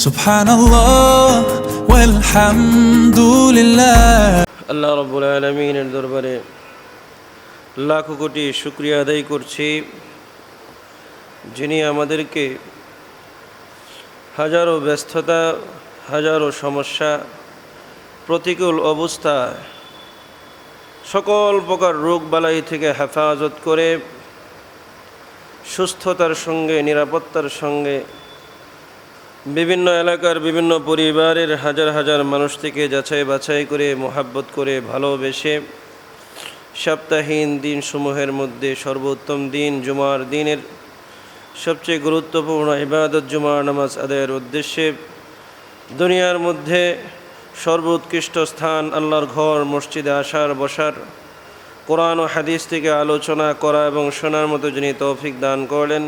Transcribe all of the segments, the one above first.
সুবহানাল্লাহ ওয়ালহামদুলিল্লাহ। আল্লাহ রাব্বুল আলামিনের দরবারে লাখো কোটি শুকরিয়া আদায় করছি, যিনি আমাদেরকে হাজারো ব্যস্ততা, হাজারো সমস্যা, প্রতিকূল অবস্থা, সকল প্রকার রোগ বালাই থেকে হেফাজত করে সুস্থতার সঙ্গে, নিরাপত্তার সঙ্গে বিভিন্ন এলাকার বিভিন্ন পরিবারের হাজার হাজার মানুষ থেকে যাচাই বাছাই করে, মোহাব্বত করে, ভালোবেসে সপ্তাহীন দিনসমূহের মধ্যে সর্বোত্তম দিন জুমার দিনের সবচেয়ে গুরুত্বপূর্ণ ইবাদত জুমার নামাজ আদায়ের উদ্দেশ্যে দুনিয়ার মধ্যে সর্বোৎকৃষ্ট স্থান আল্লাহর ঘর মসজিদে আসার বসার, কোরআন ও হাদিস থেকে আলোচনা করা এবং শোনার মতো যিনি তৌফিক দান করলেন,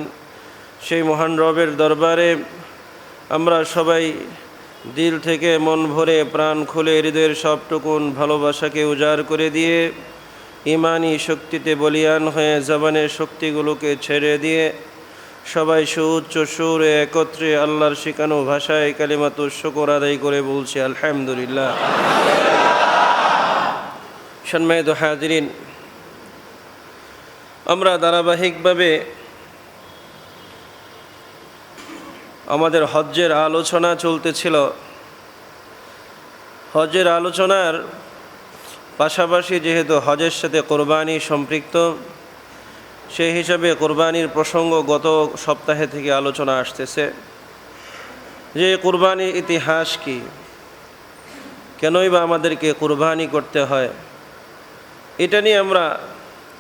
সেই মহান রবের দরবারে আমরা সবাই দিল থেকে মন ভরে প্রাণ খুলে হৃদয়ের সবটুকুন ভালোবাসাকে উজাড় করে দিয়ে ইমানি শক্তিতে বলিয়ান হয়ে জবানের শক্তিগুলোকে ছেড়ে দিয়ে সবাই সুউচ্চ সুরে একত্রে আল্লাহর শিখানো ভাষায় কালিমাতুশ শুকর আদায় করে বলছি আলহামদুলিল্লাহ। সম্মানিত হাজিরিন, আমরা ধারাবাহিকভাবে আমাদের হজ্জের আলোচনা চলতেছিল। হজ্জের আলোচনার পাশাপাশি যেহেতু হজের সাথে কোরবানি সম্পৃক্ত, সেই হিসাবে কোরবানির প্রসঙ্গ গত সপ্তাহে থেকে আলোচনা আসতেছে যে কোরবানির ইতিহাস কি, কেনই বা আমাদেরকে কোরবানি করতে হয়, এটা নিয়ে আমরা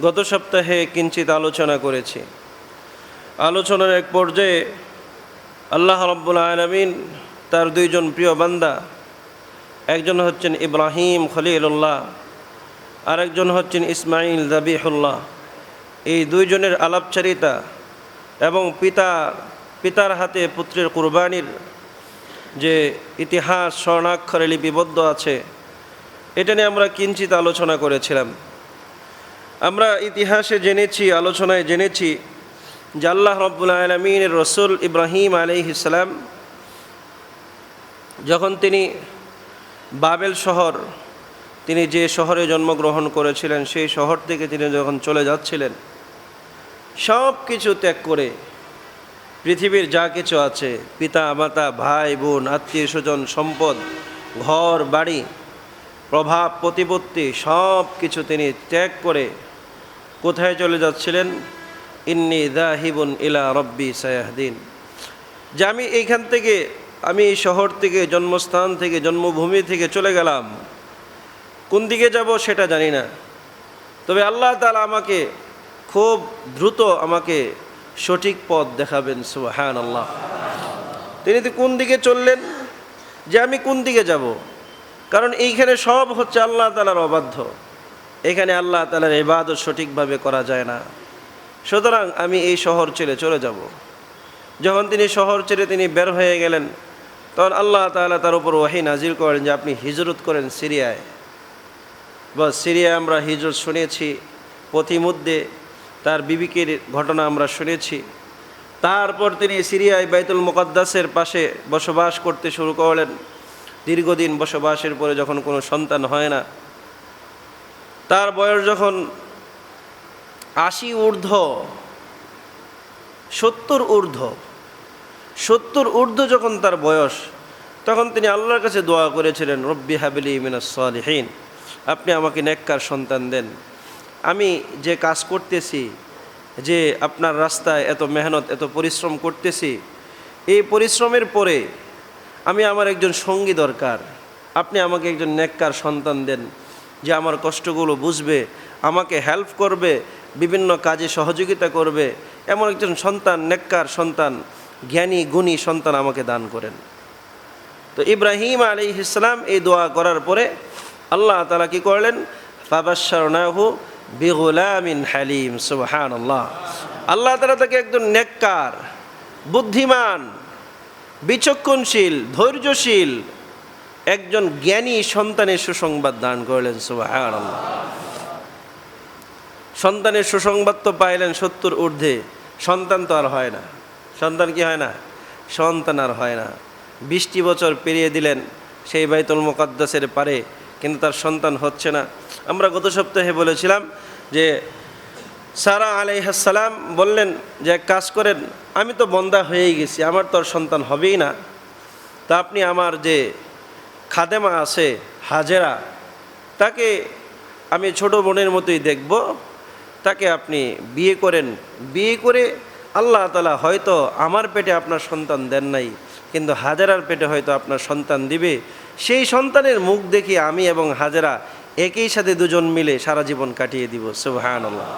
গত সপ্তাহে কিঞ্চিত আলোচনা করেছি। আলোচনার এক পর্যায়ে আল্লাহ রাব্বুল আলামিন তার দুইজন প্রিয় বান্দা, একজন হচ্ছেন ইব্রাহিম খলিলুল্লাহ, আরেকজন হচ্ছেন ইসমাইল যাবিহুল্লাহ, এই দুইজনের আলাপচারিতা এবং পিতার হাতে পুত্রের কুরবানির যে ইতিহাস স্বর্ণাক্ষরে লিপিবদ্ধ আছে, এটা নিয়ে আমরা কিঞ্চিত আলোচনা করেছিলাম। আমরা ইতিহাসে জেনেছি, আলোচনায় জেনেছি যে আল্লাহ রাব্বুল আলামিনের রসুল ইব্রাহিম আলাইহিস সালাম যখন তিনি বাবেল শহর, তিনি যে শহরে জন্মগ্রহণ করেছিলেন, সেই শহর থেকে তিনি যখন চলে যাচ্ছিলেন, সব কিছু ত্যাগ করে পৃথিবীর যা কিছু আছে, পিতা মাতা, ভাই বোন, আত্মীয় স্বজন, সম্পদ, ঘর বাড়ি, প্রভাব প্রতিপত্তি, সব কিছু তিনি ত্যাগ করে কোথায় চলে যাচ্ছিলেন? ইন্নী যাহিবুন ইলা রব্বি সায়াহদিন, যে আমি এইখান থেকে, আমি এই শহর থেকে, জন্মস্থান থেকে, জন্মভূমি থেকে চলে গেলাম, কোন দিকে যাব সেটা জানি না, তবে আল্লাহ তাআলা আমাকে খুব দ্রুত আমাকে সঠিক পথ দেখাবেন। সুবহানাল্লাহ। তিনি তো কোন দিকে চললেন, যে আমি কোন দিকে যাব, কারণ এইখানে সব হচ্ছে আল্লাহ তাআলার অবাধ্য, এখানে আল্লাহ তাআলার ইবাদত সঠিকভাবে করা যায় না, সুতরাং আমি এই শহর ছেড়ে চলে যাব। যখন তিনি শহর ছেড়ে তিনি বের হয়ে গেলেন, তখন আল্লাহ তাআলা তার উপর ওহী নাজিল করেন যে আপনি হিজরত করেন সিরিয়ায়। বস, সিরিয়ায় আমরা হিজরত শুনেছি, পথিমধ্যে তার বিবিকের ঘটনা আমরা শুনেছি। তারপর তিনি সিরিয়ায় বাইতুল মুকাদ্দাসের পাশে বসবাস করতে শুরু করলেন। দীর্ঘদিন বসবাসের পরে যখন কোনো সন্তান হয় না, তার বয়স যখন 80 ঊর্ধ্ব, 70 ঊর্ধ্ব যখন তার বয়স, তখন তিনি আল্লাহর কাছে দোয়া করেছিলেন, রব্বি হাবলি মিনাস সালিহিন, আপনি আমাকে নেককার সন্তান দেন। আমি যে কাজ করতেছি, যে আপনার রাস্তায় এত মেহনত, এত পরিশ্রম করতেছি, এই পরিশ্রমের পরে আমি আমার একজন সঙ্গী দরকার, আপনি আমাকে একজন নেককার সন্তান দেন, যে আমার কষ্টগুলো বুঝবে, আমাকে হেল্প করবে, বিভিন্ন কাজে সহযোগিতা করবে, এমন একজন সন্তান, নেককার সন্তান, জ্ঞানী গুণী সন্তান আমাকে দান করেন। তো ইব্রাহিম আলাইহিস সালাম এই দোয়া করার পরে আল্লাহ তাআলা কি করলেন? ফাবাশশারনাহু বিগুলামিন হালিম। সুবহানাল্লাহ। আল্লাহ তাআলা তাকে একজন নেককার, বুদ্ধিমান, বিচক্ষণশীল, ধৈর্যশীল একজন জ্ঞানী সন্তানের সুসংবাদ দান করলেন। সুবহানাল্লাহ। সন্তানের সুসংবাদ তো পাইলেন 70 ঊর্ধ্বে, সন্তান তো আর হয় না। সন্তান কি হয় না? সন্তান আর হয় না। 20টি বছর পেরিয়ে দিলেন সেই বাইতুল মুকাদ্দাসের পারে, কিন্তু তার সন্তান হচ্ছে না। আমরা গত সপ্তাহে বলেছিলাম যে সারা আলাইহিস সালাম বললেন যে এক কাজ করেন, আমি তো বন্দা হয়েই গেছি, আমার তো আর সন্তান হবেই না, তা আপনি আমার যে খাদেমা আছে হাজেরা, তাকে আমি ছোট বোনের মতোই দেখব, তাকে আপনি বিয়ে করেন। বিয়ে করে আল্লাহ তাআলা হয়তো আমার পেটে আপনার সন্তান দেন নাই, কিন্তু হাজেরার পেটে হয়তো আপনার সন্তান দিবে। সেই সন্তানের মুখ দেখে আমি এবং হাজেরা একই সাথে দুজন মিলে সারা জীবন কাটিয়ে দিব। সুবহানাল্লাহ।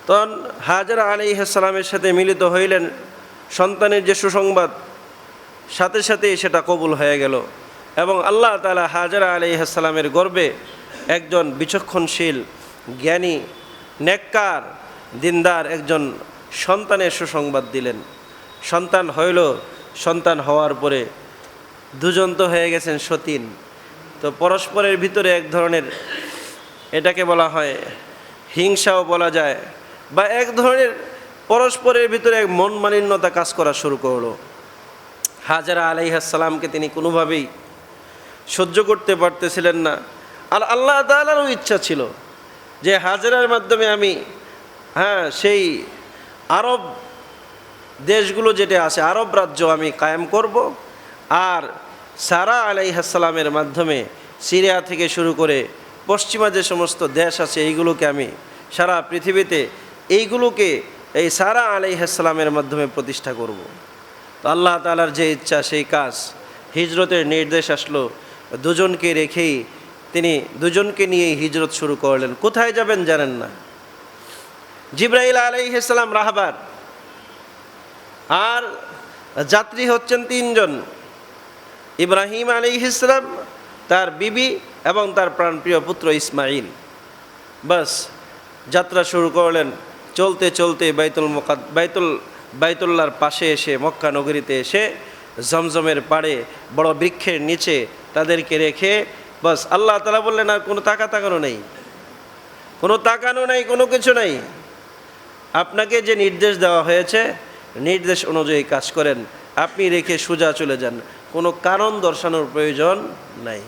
তখন হাজেরা আলাইহিস সালামের সাথে মিলিত হইলেন, সন্তানের যে সুসংবাদ সাথে সাথে সেটা কবুল হয়ে গেল, এবং আল্লাহ তাআলা হাজেরা আলাইহিস সালামের গর্ভে একজন বিচক্ষণশীল, জ্ঞানী, নেককার, দিনদার একজন সন্তানের সুসংবাদ দিলেন। সন্তান হইল। সন্তান হওয়ার পরে দুজন তো হয়ে গেছেন সতীন, তো পরস্পরের ভিতরে এক ধরনের, এটাকে বলা হয় হিংসাও বলা যায়, বা এক ধরনের পরস্পরের ভিতরে এক মন মালিন্যতা কাজ করা শুরু করলো। হাজেরা আলাইহিস সালামকে তিনি কোনোভাবেই সহ্য করতে পারতেছিলেন না। আর আল্লাহ তাআলারও ইচ্ছা ছিল যে হাজেরার মাধ্যমে আমি সেই আরব দেশগুলো যেটা আছে, আরব রাজ্য আমি কায়েম করব, আর সারা আলাইহিস সালামের মাধ্যমে সিরিয়া থেকে শুরু করে পশ্চিমা যে সমস্ত দেশ আছে এইগুলোকে আমি সারা পৃথিবীতে এইগুলোকে এই সারা আলাইহিস সালামের মাধ্যমে প্রতিষ্ঠা করব। তো আল্লাহ তাআলার যে ইচ্ছা সেই কাজ, হিজরতের নির্দেশ আসলো, দুজনকে রেখেই তিনি দুজনকে নিয়েই হিজরত শুরু করলেন। কোথায় যাবেন জানেন না। জিবরাইল আলাইহিস সালাম রাহবার, আর যাত্রী হচ্ছেন 3 জন, ইব্রাহিম আলাইহিস সালাম, তার বিবি এবং তার প্রাণপ্রিয় পুত্র ইসমাইল। বাস যাত্রা শুরু করলেন। চলতে চলতে বাইতুল্লাহর পাশে এসে, মক্কা নগরীতে এসে জমজমের পাড়ে বড় বৃক্ষের নিচে তাদেরকে রেখে বাস আল্লাহ তাআলা বললেন, আর কোনো তাকানো নেই, কোনো তাকানো নেই, কোনো কিছু নেই। আপনাকে যে নির্দেশ দেওয়া হয়েছে নির্দেশ অনুযায়ী কাজ করেন, আপনি রেখে সোজা চলে যান, কোনো কারণ দর্শানোর প্রয়োজন নাই।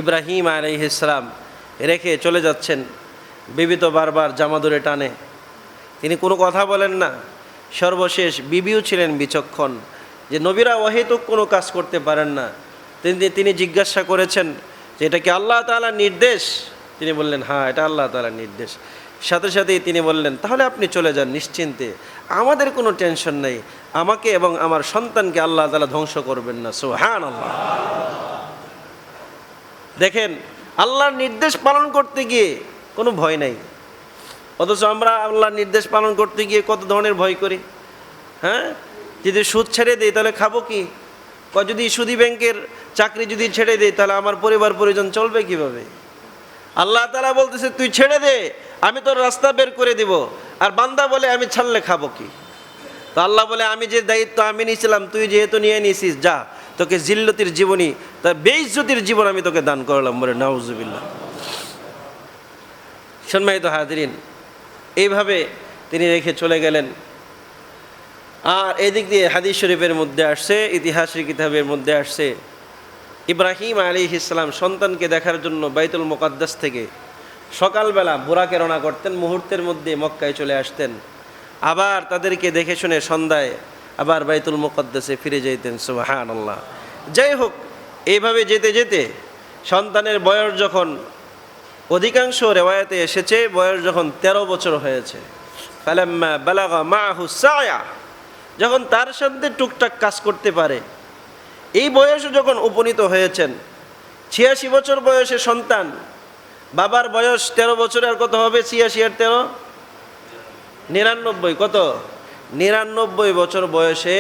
ইব্রাহিম আলাইহিস সালাম রেখে চলে যাচ্ছেন, বিবি তো বারবার জামা ধরে টানে, তিনি কোনো কথা বলেন না। সর্বশেষ বিবিও ছিলেন বিচক্ষণ, যে নবীরা অহেতুক কোনো কাজ করতে পারেন না। তিনি জিজ্ঞাসা করেছেন যে এটা কি আল্লাহ তাআলার নির্দেশ? তিনি বললেন হ্যাঁ, এটা আল্লাহ তাআলার নির্দেশ। সাথে সাথেই তিনি বললেন, তাহলে আপনি চলে যান নিশ্চিন্তে, আমাদের কোনো টেনশন নেই, আমাকে এবং আমার সন্তানকে আল্লাহ তাআলা ধ্বংস করবেন না। সুবহানাল্লাহ। দেখেন, আল্লাহর নির্দেশ পালন করতে গিয়ে কোনো ভয় নাই, অথচ আমরা আল্লাহর নির্দেশ পালন করতে গিয়ে কত ধরনের ভয় করি। যদি সুদ ছেড়ে দেই তাহলে খাবো কি? যদি সুদী ব্যাংকের চাকরি যদি ছেড়ে দেই তাহলে আমার পরিবার পরিজন চলবে কিভাবে? আল্লাহ তাআলা বলতেছে তুই ছেড়ে দে, আমি তোর রাস্তা বের করে দিব। আর বান্দা বলে আমি ছাড়লে খাবো কি? তো আল্লাহ বলে আমি যে দায়িত্ব আমি নিয়েছিলাম, তুই যেহেতু নিয়ে নিয়েছিস, যা, তোকে জিল্লতির জীবনী, তার বেইজ্জতির জীবন আমি তোকে দান করলাম। বলে নাউজুবিল্লাহ। সম্মানিত হাজিরিন, এইভাবে তিনি রেখে চলে গেলেন। আর এদিক দিয়ে হাদিস শরীফের মধ্যে আসছে, ইতিহাসের কিতাবের মধ্যে আসছে, ইব্রাহিম আলাইহিস সালাম সন্তানকে দেখার জন্য বাইতুল মুকাদ্দাস থেকে সকালবেলা বুরাকে রওনা করতেন, মুহূর্তের মধ্যে মক্কায় চলে আসতেন, আবার তাদেরকে দেখে শুনে সন্ধ্যায় আবার বাইতুল মুকাদ্দাসে ফিরে যেতেন। সুবহানাল্লাহ। যাই হোক, এইভাবে যেতে যেতে সন্তানের বয়স যখন, অধিকাংশ রেওয়ায়াতে এসেছে বয়স যখন 13 বছর হয়েছে, ফালাম্মা বালাগা মাআহু সায়া, যখন তার সাথে টুকটাক কাজ করতে পারে, এই বয়সে যখন উপনীত হয়েছেন, 86 বছর বয়সে সন্তান, বাবার বয়স 13 বছরে আর কত হবে? 86 আর 13 99। কত? 99 বছর বয়সে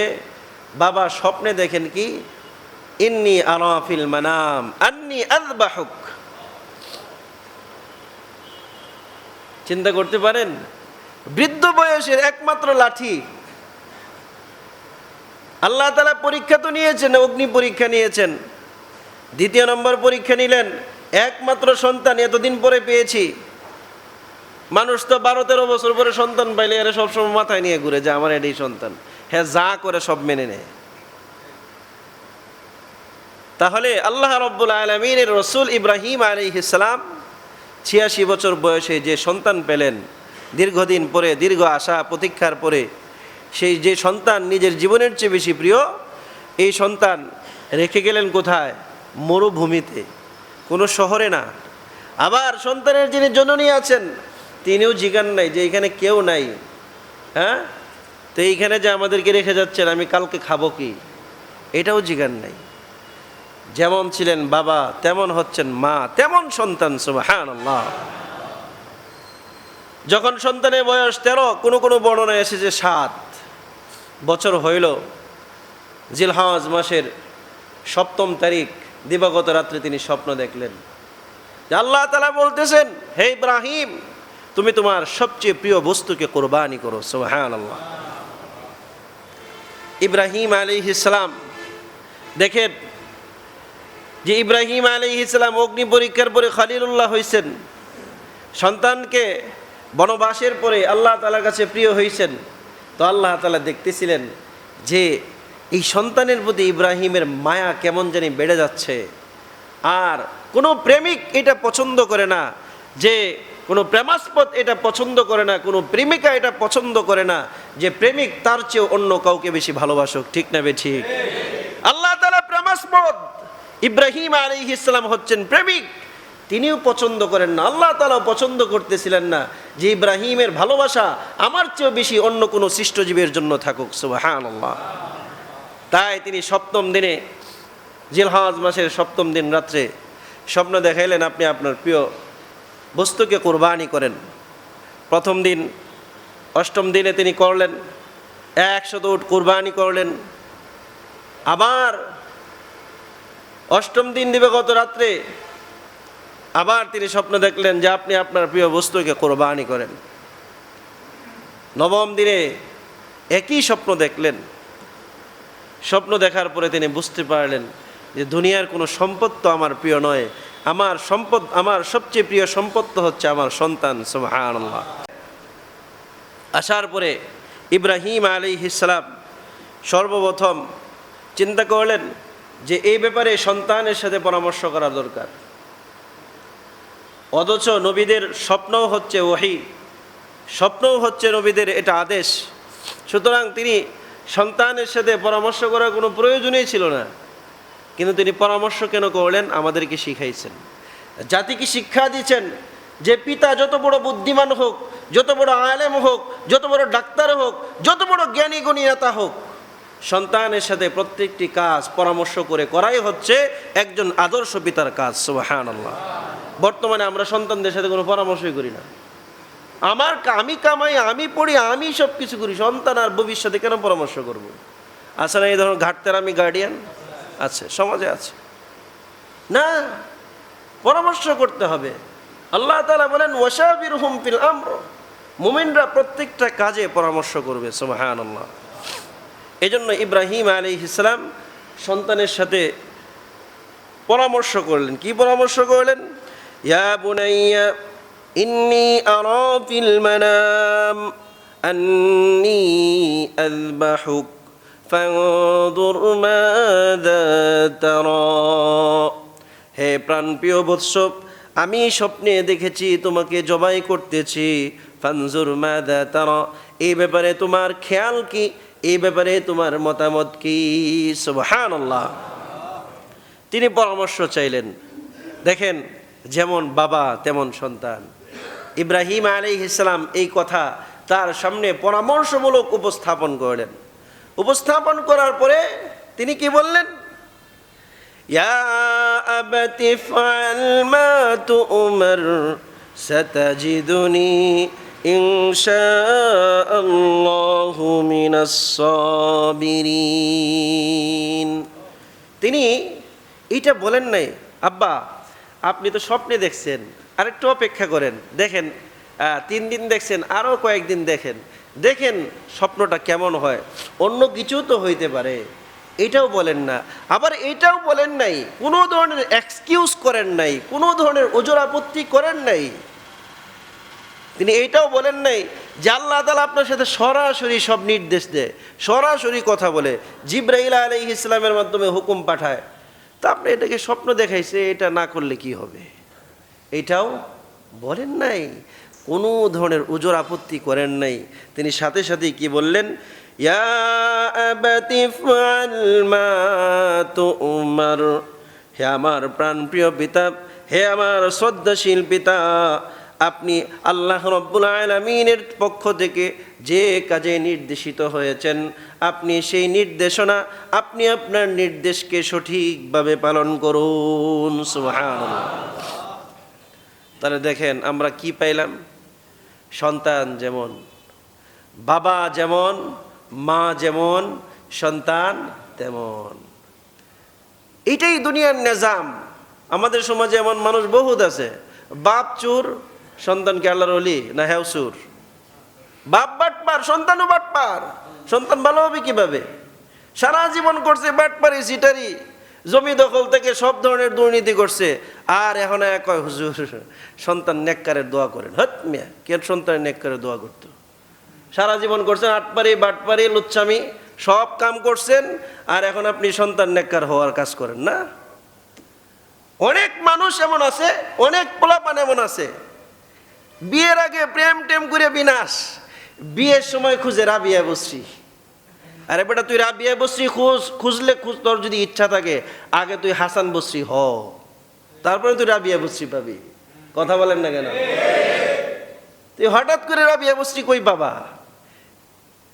বাবা স্বপ্নে দেখেন কি, ইন্নী আরা ফিল মানাম আন্নী আযবাহুক। চিন্তা করতে পারেন, বৃদ্ধ বয়সের একমাত্র লাঠি। আল্লাহ তাআলা পরীক্ষা তো নিয়েছেন, অগ্নি পরীক্ষা নিয়েছেন, 2 নম্বর পরীক্ষা নিলেন। একমাত্র সন্তান এতদিন পরে পেয়েছি। মানুষ তো 12-13 বছর পরে সন্তান পাইলে এরা সবসময় মাথায় নিয়ে ঘুরে যে আমার এটাই সন্তান, হ্যাঁ যা করে সব মেনে নেয়। তাহলে আল্লাহ রাব্বুল আলামিনের রাসূল ইব্রাহিম আলাইহিস সালাম ৮৬ বছর বয়সে যে সন্তান পেলেন, দীর্ঘদিন পরে, দীর্ঘ আশা প্রতীক্ষার পরে সেই যে সন্তান নিজের জীবনের চেয়ে বেশি প্রিয়, এই সন্তান রেখে গেলেন কোথায়? মরুভূমিতে, কোনো শহরে না। আবার সন্তানের যিনি জননী আছেন তিনিও জিজ্ঞান নাই যে এখানে কেউ নাই, হ্যাঁ তো এইখানে যে আমাদেরকে রেখে যাচ্ছেন আমি কালকে খাবো কি, এটাও জিজ্ঞান নাই। যেমন ছিলেন বাবা তেমন হচ্ছেন মা, তেমন সন্তান। সুবহানাল্লাহ। যখন সন্তানের বয়স 13, কোনো বর্ণনায় এসেছে 7 বছর হইল, জিলহজ মাসের 7ম তারিখ দিবাগত রাত্রে তিনি স্বপ্ন দেখলেন যে আল্লাহ তাআলা বলতেছেন, হে ইব্রাহিম তুমি তোমার সবচেয়ে প্রিয় বস্তুকে কোরবানি করো। সুবহানাল্লাহ। ইব্রাহিম আলাইহিস সালাম, দেখেন যে ইব্রাহিম আলাইহিস সালাম অগ্নি পরীক্ষার পরে খলিলুল্লাহ হয়েছেন, সন্তানকে বনবাসের পরে আল্লাহ তাআলার কাছে প্রিয় হয়েছেন। তো আল্লাহ তাআলা দেখতেছিলেন যে এই সন্তানের প্রতি ইব্রাহিমের মায়া কেমন জানি বেড়ে যাচ্ছে। আর কোনো প্রেমিক এটা পছন্দ করে না, যে কোনো প্রেমাস্পদ এটা পছন্দ করে না, কোনো প্রেমিকা এটা পছন্দ করে না যে প্রেমিক তার চেয়ে অন্য কাউকে বেশি ভালোবাসুক। ঠিক না বে ঠিক? আল্লাহ তাআলা প্রেমাস্পদ, ইব্রাহিম আলাইহিস সালাম হচ্ছেন প্রেমিক, তিনিও পছন্দ করেন না, আল্লাহ তাআলা পছন্দ করতেছিলেন না যে ইব্রাহিমের ভালোবাসা আমার চেয়ে বেশি অন্য কোনো সৃষ্টজীবের জন্য থাকুক। সুবহানাল্লাহ। তাই তিনি 7ম দিনে, জিলহজ মাসের 7ম দিন রাত্রে স্বপ্ন দেখাইলেন আপনি আপনার প্রিয় বস্তুকে কোরবানি করেন। প্রথম দিন 8ম দিনে তিনি করলেন, 100 উট কোরবানি করলেন। আবার 8ম দিন দিবাগত রাত্রে আবার তিনি স্বপ্ন দেখলেন যে আপনি আপনার প্রিয় বস্তুকে কোরবানি করেন। 9ম দিনে একই স্বপ্ন দেখলেন। স্বপ্ন দেখার পরে তিনি বুঝতে পারলেন যে দুনিয়ার কোনো সম্পদ তো আমার প্রিয় নয়, আমার সম্পদ, আমার সবচেয়ে প্রিয় সম্পদ তো হচ্ছে আমার সন্তান। সুবহানাল্লাহ। আসার পরে ইব্রাহিম আলাইহিস সালাম সর্বপ্রথম চিন্তা করলেন যে এই ব্যাপারে সন্তানের সাথে পরামর্শ করা দরকার। অথচ নবীদের স্বপ্নও হচ্ছে ওহী, স্বপ্নও হচ্ছে নবীদের এটা আদেশ। সুতরাং তিনি সন্তানের সাথে পরামর্শ করার কোনো প্রয়োজনই ছিল না। কিন্তু তিনি পরামর্শ কেন করলেন? আমাদেরকে শিখাইছেন, জাতিকে শিক্ষা দিচ্ছেন যে পিতা যত বড় বুদ্ধিমান হোক, যত বড় আলেম হোক, যত বড় ডাক্তার হোক, যত বড় জ্ঞানী গুণী নেতা হোক, সন্তানের সাথে প্রত্যেকটি কাজ পরামর্শ করে করাই হচ্ছে একজন আদর্শ পিতার কাজ। সুবহানাল্লাহ। বর্তমানে আমরা সন্তানদের সাথে কোনো পরামর্শই করি না। আমি কামাই, আমি পড়ি, আমি সব কিছু করি, সন্তান আর ভবিষ্যতে কেন পরামর্শ করব? আছে না এই ধরনের ঘাটতেরামি গার্ডিয়ান? আছে, সমাজে আছে না? পরামর্শ করতে হবে। আল্লাহ তাআলা বলেন ওয়াশাবিরহুম ফিল আমর, মুমিনরা প্রত্যেকটা কাজে পরামর্শ করবে। সুবহানাল্লাহ। এজন্য ইব্রাহিম আলাইহিস সালাম সন্তানের সাথে পরামর্শ করলেন। কি পরামর্শ করলেন? ইয়া বুনাইয়া ইন্নী আরা ফিল মানাম আন্নী আযবাহুক ফানজুর মাযা তারা। হে প্রাণপ্রিয় বৎস, আমি স্বপ্নে দেখেছি তোমাকে জবাই করতেছি। ফানজুর মাযা তারা, এই ব্যাপারে তোমার খেয়াল কি, এই ব্যাপারে তোমার মতামত কি? সুবহানাল্লাহ। তিনি পরামর্শ চাইলেন। দেখেন, যেমন বাবা তেমন সন্তান। ইব্রাহিম আলাইহিস সালাম এই কথা তার সামনে পরামর্শমূলক উপস্থাপন করলেন। উপস্থাপন করার পরে তিনি কি বললেন? ইয়া আবাতি ফাআল মা তু'মার সাতাজিদুনি ইনশাআল্লাহু মিনাস সাবিরিন। তিনি এইটা বলেন নাই, আব্বা আপনি তো স্বপ্নে দেখছেন, আরেকটু অপেক্ষা করেন, দেখেন 3 দিন দেখছেন, আরও কয়েকদিন দেখেন, দেখেন স্বপ্নটা কেমন হয়, অন্য কিছু তো হইতে পারে। এটাও বলেন না। আবার এটাও বলেন নাই, কোনো ধরনের এক্সকিউজ করেন নাই, কোনো ধরনের ওজর আপত্তি করেন নাই। তিনি এইটাও বলেন নাই যে আল্লাহ তাআলা আপনার সাথে সরাসরি সব নির্দেশ দেয়, সরাসরি কথা বলে, জিবরাইল আলাইহিস সালামের মাধ্যমে হুকুম পাঠায়, তা আপনি এটাকে স্বপ্ন দেখাইছে, এটা না করলে কি হবে, এটাও বলেন নাই, কোনো ধরনের উজর আপত্তি করেন নাই। তিনি সাথে সাথেই কি বললেন, ইয়া আবাতি ফাল মা তুমার, হে আমার প্রাণপ্রিয় পিতা, হে আমার শ্রদ্ধাশীল পিতা, আপনি আল্লাহ রব্বুল আলামিনের পক্ষ থেকে যে কাজে নির্দেশিত হয়েছেন, আপনি সেই নির্দেশনা, আপনি আপনার নির্দেশকে সঠিকভাবে পালন করুন। সুবহানাল্লাহ। তাহলে দেখেন আমরা কি পাইলাম, সন্তান যেমন, বাবা যেমন, মা যেমন, সন্তান তেমন। এটাই দুনিয়ার নিজাম। আমাদের সমাজে এমন মানুষ বহুত আছে, বাপ চোর, সন্তানকে আল্লাহর ওলি না হ্যাঁ চোর, বাপ বাটপার, সন্তানও বাটপার, সন্তান ভালো হবে কিভাবে? সারা জীবন করছে বাটপারি, সিটারি, জমি দখল থেকে সব ধরনের দুর্নীতি করছে, আর এখন কয় হুজুর সন্তান নেককারের দোয়া করেন। হট মিয়া, কে সন্তানের নেককারের দোয়া করতো? সারা জীবন করছেন আটপারি, বাটপারি, লুচ্ছামি, সব কাম করছেন, আর এখন আপনি সন্তান নেককার হওয়ার কাজ করেন না? অনেক মানুষ এমন আছে, অনেক পোলাপান এমন আছে, বিয়ের আগে প্রেম টেম করে বিনাশ, বিয়ের সময় খুঁজে রাবিয়া বসরি। আরে বেটা, তুই রাবিয়া বসরি খুঁজলে তোর যদি ইচ্ছা থাকে, আগে তুই হাসান বসরি হ, তারপরে তুই রাবিয়া বসরি পাবি। কথা বলেন না কেন? তুই হঠাৎ করে রাবিয়া বসরি কই পাবা?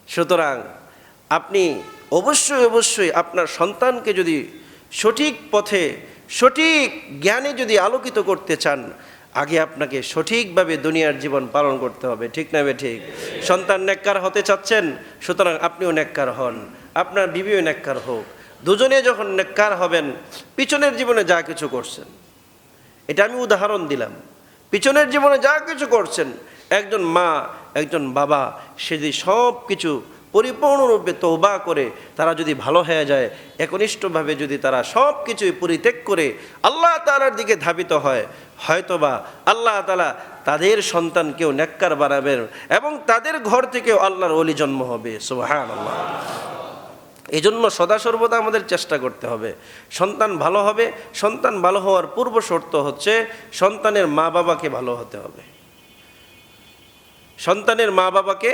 সুতরাং আপনি অবশ্যই অবশ্যই আপনার সন্তানকে যদি সঠিক পথে, সঠিক জ্ঞানে যদি আলোকিত করতে চান, আগে আপনাকে সঠিকভাবে দুনিয়ার জীবন পালন করতে হবে। ঠিক না ঠিক? সন্তান নেককার হতে চাচ্ছেন, সুতরাং আপনিও নেককার হন, আপনার বিবিও নেককার হোক। দুজনে যখন নেককার হবেন, পিছনের জীবনে যা কিছু করছেন, এটা আমি উদাহরণ দিলাম, পিছনের জীবনে যা কিছু করছেন, একজন মা, একজন বাবা, সে যদি সব কিছু পরিপূর্ণরূপে তওবা করে তারা যদি ভালো হয়ে যায়, একনিষ্ঠভাবে যদি তারা সব কিছুই পরিত্যাগ করে আল্লাহ তাআলার দিকে ধাবিত হয়, হয়তোবা আল্লাহ তাআলা তাদের সন্তানকেও নেককার বানাবেন এবং তাদের ঘর থেকেও আল্লাহর ওলি জন্ম হবে। সুবহানাল্লাহ। এই জন্য সদা সর্বদা আমাদের চেষ্টা করতে হবে, সন্তান ভালো হবে। সন্তান ভালো হওয়ার পূর্ব শর্ত হচ্ছে সন্তানের মা বাবাকে ভালো হতে হবে, সন্তানের মা বাবাকে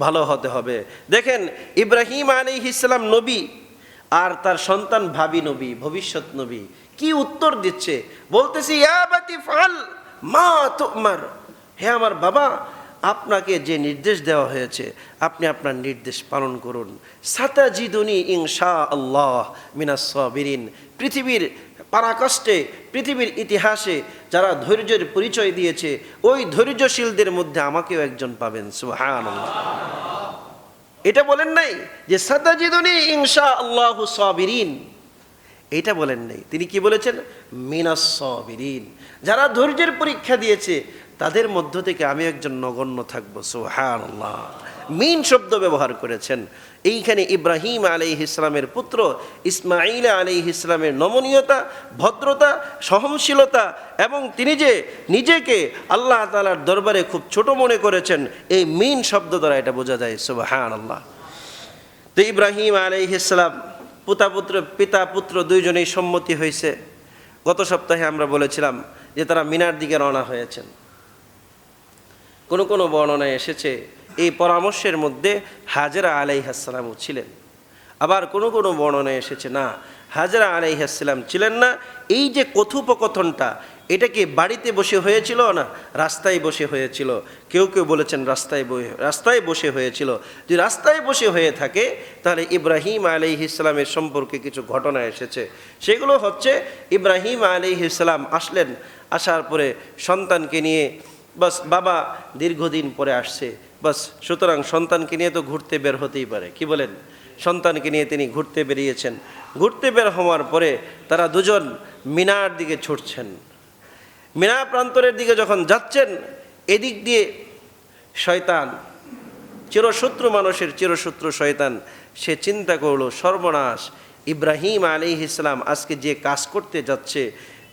ভালো হতে হবে। দেখেন ইব্রাহিম আলাইহিস সালাম নবী, আর তার সন্তান ভাবি নবী, ভবিষ্যৎ নবী, কি উত্তর দিচ্ছে, বলতেছি ইয়া আবাতি ফাল মা তুমার, হে আমার বাবা, আপনাকে যে নির্দেশ দেওয়া হয়েছে আপনি আপনার নির্দেশ পালন করুন। সাতাজিদুনি ইনশাআল্লাহ মিনাস সাবিরিন। পৃথিবীর পরাকাষ্ঠে, পৃথিবীর ইতিহাসে যারা ধৈর্যের পরিচয় দিয়েছে, ওই ধৈর্যশীলদের মধ্যে আমাকেও একজন পাবেন। সুবহানাল্লাহ। এটা বলেন নাই যে সাতাজিদুনি ইনশাআল্লাহু সাবিরিন, এটা বলেন নাই। তিনি কি বলেছেন? মিনাস সাবিরিন। যারা ধৈর্যের পরীক্ষা দিয়েছে তাদের মধ্য থেকে আমি একজন নগণ্য থাকবো। সুবহানাল্লাহ। মিন শব্দ ব্যবহার করেছেন। এইখানে ইব্রাহিম আলাইহিস সালামের পুত্র ইসমাঈল আলাইহিস সালামের নমনীয়তা, ভদ্রতা, সহনশীলতা এবং তিনি যে নিজেকে আল্লাহ তাআলার দরবারে খুব ছোট মনে করেছেন, এই মিন শব্দ দ্বারা এটা বোঝা যায়। সুবহানাল্লাহ। তো ইব্রাহিম আলাইহিস সালাম পিতা পুত্র দুইজনেই সম্মতি হয়েছে। গত সপ্তাহে আমরা বলেছিলাম যে তারা মিনার দিকে রওনা হয়েছেন। কোনো কোনো বর্ণনায় এসেছে এই পরামর্শের মধ্যে হাজরা আলাইহিস সালামও ছিলেন, আবার কোনো কোনো বর্ণনায় এসেছে না, হাজরা আলাইহিস সালাম ছিলেন না। এই যে কথোপকথনটা, এটা কি বাড়িতে বসে হয়েছিল না রাস্তায় বসে হয়েছিল? কেউ কেউ বলেছেন রাস্তায় বসে হয়েছিল। যদি রাস্তায় বসে হয়ে থাকে তাহলে ইব্রাহিম আলাইহিস সালামের সম্পর্কে কিছু ঘটনা এসেছে। সেগুলো হচ্ছে ইব্রাহিম আলাইহিস সালাম আসলেন, আসার পরে সন্তানকে নিয়ে, বাস বাবা দীর্ঘদিন পরে আসছে, বাস সুতরাং সন্তানকে নিয়ে তো ঘুরতে বের হতেই পারে, কি বলেন? সন্তানকে নিয়ে তিনি ঘুরতে বেরিয়েছেন। ঘুরতে বের হওয়ার পরে তারা দুজন মিনার দিকে ছুটছেন। মিনা প্রান্তরের দিকে যখন যাচ্ছেন, এদিক দিয়ে শয়তান, চিরশত্রু মানুষের চিরশত্রু শয়তান, সে চিন্তা করলো সর্বনাশ, ইব্রাহিম আলাইহিস সালাম আজকে যে কাজ করতে যাচ্ছে,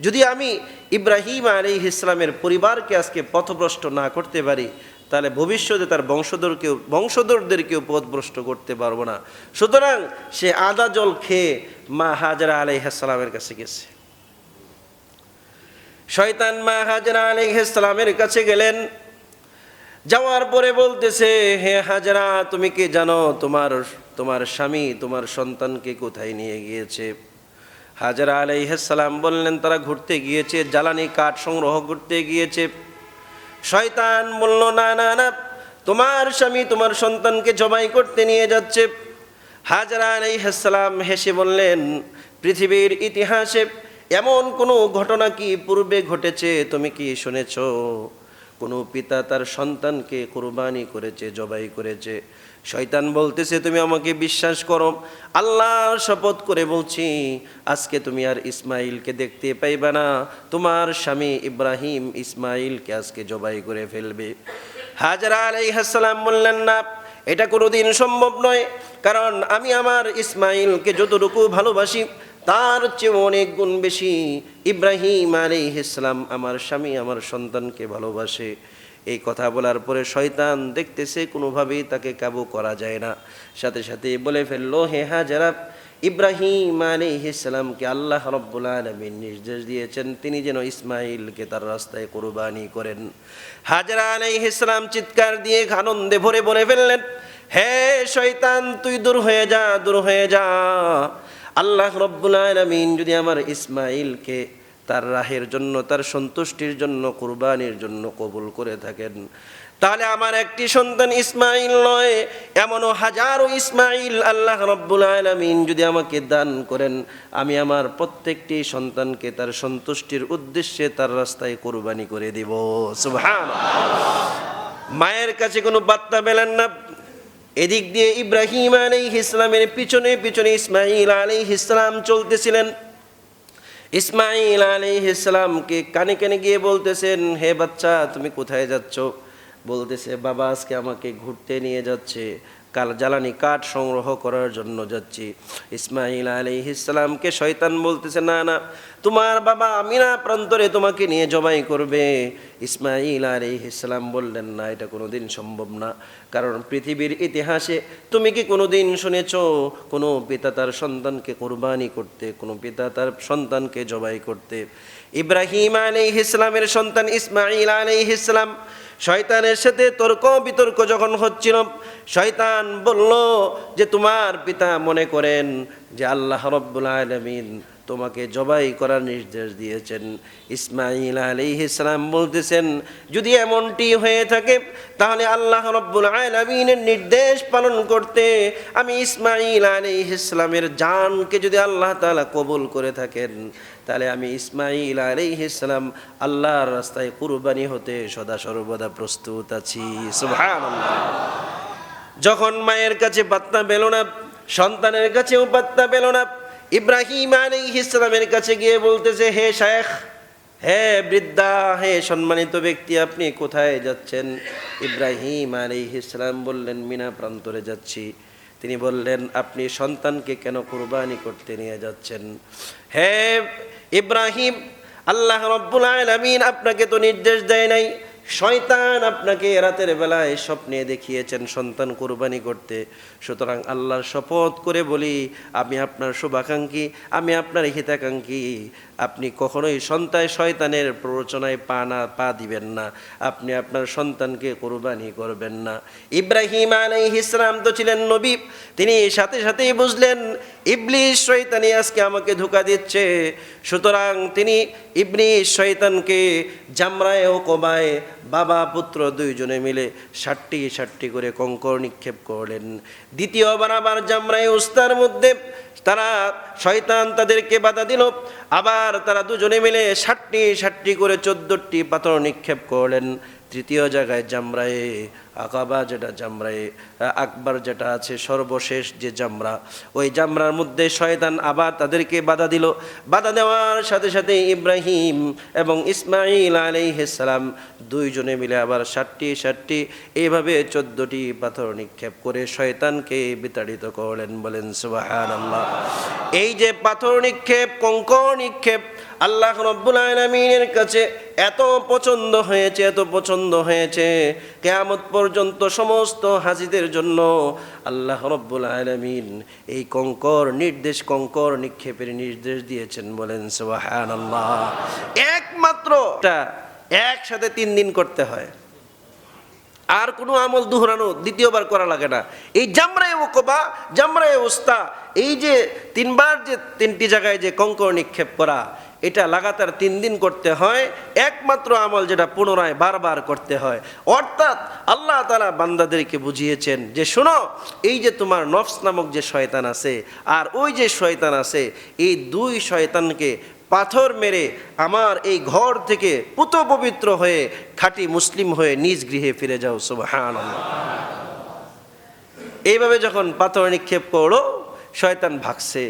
যদি আমি ইব্রাহিম আলাইহিস সালামের পরিবারকে আজকে পথভ্রষ্ট না করতে পারি, তাহলে ভবিষ্যতে তার বংশধরদেরকেও পথভ্রষ্ট করতে পারবো না। সুতরাং সে আদা জল খেয়ে মা হাজরা আলাইহিস সালামের কাছে গেছে। শয়তান মা হাজরা আলাইহিস সালামের কাছে গেলেন, যাওয়ার পরে বলতেছে, হে হাজরা, তুমি কি জানো তোমার স্বামী তোমার সন্তানকে কোথায় নিয়ে গিয়েছে? হাজরা আলাইহিস সালাম বললেন, তারা ঘুরতে গিয়েছে, জ্বালানি কাঠ সংগ্রহ করতে গিয়েছে। শয়তান বলল, না না না, তোমার স্বামী তোমার সন্তানকে জবাই করতে নিয়ে যাচ্ছে। হাজরা আলাইহিস সালাম হেসে বললেন, পৃথিবীর ইতিহাসে এমন কোনো ঘটনা কি পূর্বে ঘটেছে তুমি কি শুনেছ? কোনো পিতা তার সন্তানকে কুরবানি করেছে, জবাই করেছে? শয়তান বলতেছে, তুমি আমাকে বিশ্বাস করো, আল্লাহর শপথ করে বলছি, আজকে তুমি আর ইসমাইলকে দেখতে পাইবে না। তোমার স্বামী ইব্রাহিম ইসমাইলকে আজকে জবাই করে ফেলবে। হাজরা আলাইহিস সালাম বললেন, না, এটা কোনোদিন সম্ভব নয়, কারণ আমি আমার ইসমাইলকে যতটুকু ভালোবাসি তার চেয়ে অনেক গুণ বেশি ইব্রাহিম আলাইহিস সালাম আমার স্বামী আমার সন্তানকে ভালোবাসে। এই কথা বলার পরে শয়তান দেখতেছে কোনোভাবেই তাকে কাবু করা যায় না, সাথে সাথে বলে ফেললো, হে হাজরা, ইব্রাহিম আলাইহিস সালামকে আল্লাহ রাব্বুল আলামিন নির্দেশ দিয়েছেন তিনি যেন ইসমাইলকে তার রাস্তায় কুরবানি করেন। হাজরা আলাইহিস সালাম চিৎকার দিয়ে আনন্দে ভরে বলে ফেললেন, হে শয়তান, তুই দূর হয়ে যা, দূর হয়ে যা। আল্লাহ রাব্বুল আলামিন যদি আমার ইসমাইলকে তার রাহের জন্য, তার সন্তুষ্টির জন্য, কুরবানির জন্য কবুল করে থাকেন, তাহলে আমার একটি সন্তান ইসমাইল নয়, এমনও হাজারো ইসমাইল আল্লাহ রাব্বুল আলামিন যদি আমাকে দান করেন, আমি আমার প্রত্যেকটি সন্তানকে তার সন্তুষ্টির উদ্দেশ্যে তার রাস্তায় কুরবানি করে দিব। সুবহানাল্লাহ। মায়ের কাছে কোনো বার্তা পেলেন না। এদিক দিয়ে ইব্রাহিম আলাইহিস সালামের পিছনে পিছনে ইসমাইল আলাইহিস সালাম চলতেছিলেন। ইসমাইল আলাইহিস সালামকে কানে কানে গিয়ে বলতেছেন, হে বাচ্চা, তুমি কোথায় যাচ্ছ? বলতেছে, বাবা আজকে আমাকে ঘুরতে নিয়ে যাচ্ছে, কাল জ্বালানি কাঠ সংগ্রহ করার জন্য যাচ্ছি। ইসমাইল আলাইহিস সালামকে শয়তান বলতেছে, না না, তোমার বাবা আমিনা প্রান্তরে তোমাকে নিয়ে জবাই করবে। ইসমাইল আলাইহিস সালাম বললেন, না, এটা কোনোদিন সম্ভব না, কারণ পৃথিবীর ইতিহাসে তুমি কি কোনোদিন শুনেছ কোনো পিতা তার সন্তানকে কুরবানি করতে, কোনো পিতা তার সন্তানকে জবাই করতে? ইব্রাহিম আলাইহিস সালামের সন্তান ইসমাইল আলাইহিস সালাম শয়তানের সাথে তর্ক বিতর্ক যখন হচ্ছিল, শয়তান বলল যে তোমার পিতা মনে করেন যে আল্লাহ রাব্বুল আলামিন তোমাকে জবাই করার নির্দেশ দিয়েছেন। ইসমাইল আলাইহিস সালাম বলতেছেন, যদি এমনটি হয়ে থাকে তাহলে আল্লাহ রাব্বুল আলামিনের নির্দেশ পালন করতে আমি ইসমাইল আলাইহিস সালামের জানকে যদি আল্লাহ তাআলা কবুল করে থাকেন, তাহলে আমি ইসমাইল আলাইহিস সালাম আল্লাহর রাস্তায় কুরবানি হতে সদা সর্বদা প্রস্তুত আছি। সুবহানাল্লাহ। যখন মায়ের কাছে বার্তা পেল না, সন্তানের কাছেও বার্তা পেল না, ইব্রাহিম আলাইহিস সালামের কাছে গিয়ে বলতেছে, হে শায়েখ, হে বৃদ্ধা, হে সম্মানিত ব্যক্তি, আপনি কোথায় যাচ্ছেন? ইব্রাহিম আলাইহিস সালাম বললেন, মিনা প্রান্তরে যাচ্ছি। তিনি বললেন, আপনি সন্তানকে কেন কুরবানি করতে নিয়ে যাচ্ছেন? হে ইব্রাহিম, আল্লাহ রাব্বুল আলামিন আপনাকে তো নির্দেশ দেয় নাই, শয়তান আপনাকে রাতের বেলায় স্বপ্নে দেখিয়েছেন সন্তান কুরবানি করতে। সুতরাং আল্লাহর শপথ করে বলি, আমি আপনার শুভাকাঙ্ক্ষী, আমি আপনার হিতাকাঙ্ক্ষী, আপনি কখনোই শয়তানের প্ররোচনায় পা দিবেন না, আপনি আপনার সন্তানকে কুরবানি করবেন না। ইব্রাহিম আলাইহিস সালাম তো ছিলেন নবী, তিনি সাথে সাথেই বুঝলেন ইবলিস শয়তানি আজকে আমাকে ধোঁকা দিচ্ছে। সুতরাং তিনি ইবলিস শয়তানকে জামরায় ও কবায় বাবা পুত্র দুইজনে মিলে 60টি করে কঙ্কর নিক্ষেপ করলেন। দ্বিতীয়বার আবার জামরায় উস্তার মধ্যে তারা শয়তান তাদেরকে বাধা দিল, আবার তারা দুজনে মিলে 60টি করে 14টি পাথর নিক্ষেপ করলেন। তৃতীয় জায়গায় জামরায়ে আকাবা, যেটা জামরায়ে আকবার যেটা আছে, সর্বশেষ যে জামরা, ওই জামরার মধ্যে শয়তান আবার তাদেরকে বাধা দিল। বাধা দেওয়ার সাথে সাথে ইব্রাহিম এবং ইসমাইল আলাইহিস সালাম দুইজনে মিলে আবার 60টি এইভাবে 14টি পাথর নিক্ষেপ করে শয়তানকে বিতাড়িত করলেন। বলেন সুবহানাল্লাহ। এই যে পাথর নিক্ষেপ, কঙ্কর নিক্ষেপ, আল্লাহ রাব্বুল আলামিনের কাছে এত পছন্দ হয়েছে, এত পছন্দ হয়েছে, কিয়ামত পর্যন্ত সমস্ত হাজীদের জন্য আল্লাহ রাব্বুল আলামিন এই কঙ্কর নিক্ষেপের নির্দেশ দিয়েছেন। বলেন সুবহানাল্লাহ। একমাত্র একসাথে 3 দিন করতে হয়, আর কোনো আমল দুহরানো দ্বিতীয়বার করা লাগে না। এই জামরায়ে ওকবা, জামরায়ে উস্তা, এই যে 3 বার যে 3টি জায়গায় যে কঙ্কর নিক্ষেপ করা, এটা লাগাতার 3 দিন করতে হয়। একমাত্র আমল যেটা পুনরায় বারবার করতে হয়। অর্থাৎ আল্লাহ তাআলা বান্দাদেরকে বুঝিয়েছেন যে শোনো, এই যে তোমার নফস নামক যে শয়তান আছে আর ওই যে শয়তান আছে, এই 2 শয়তানকে পাথর মেরে আমার এই ঘর থেকে পুত পবিত্র হয়ে খাঁটি মুসলিম হয়ে নিজ গৃহে ফিরে যাও। সুবহানাল্লাহ। এইভাবে যখন পাথর নিক্ষেপ করলো, শয়তান ভাগছে।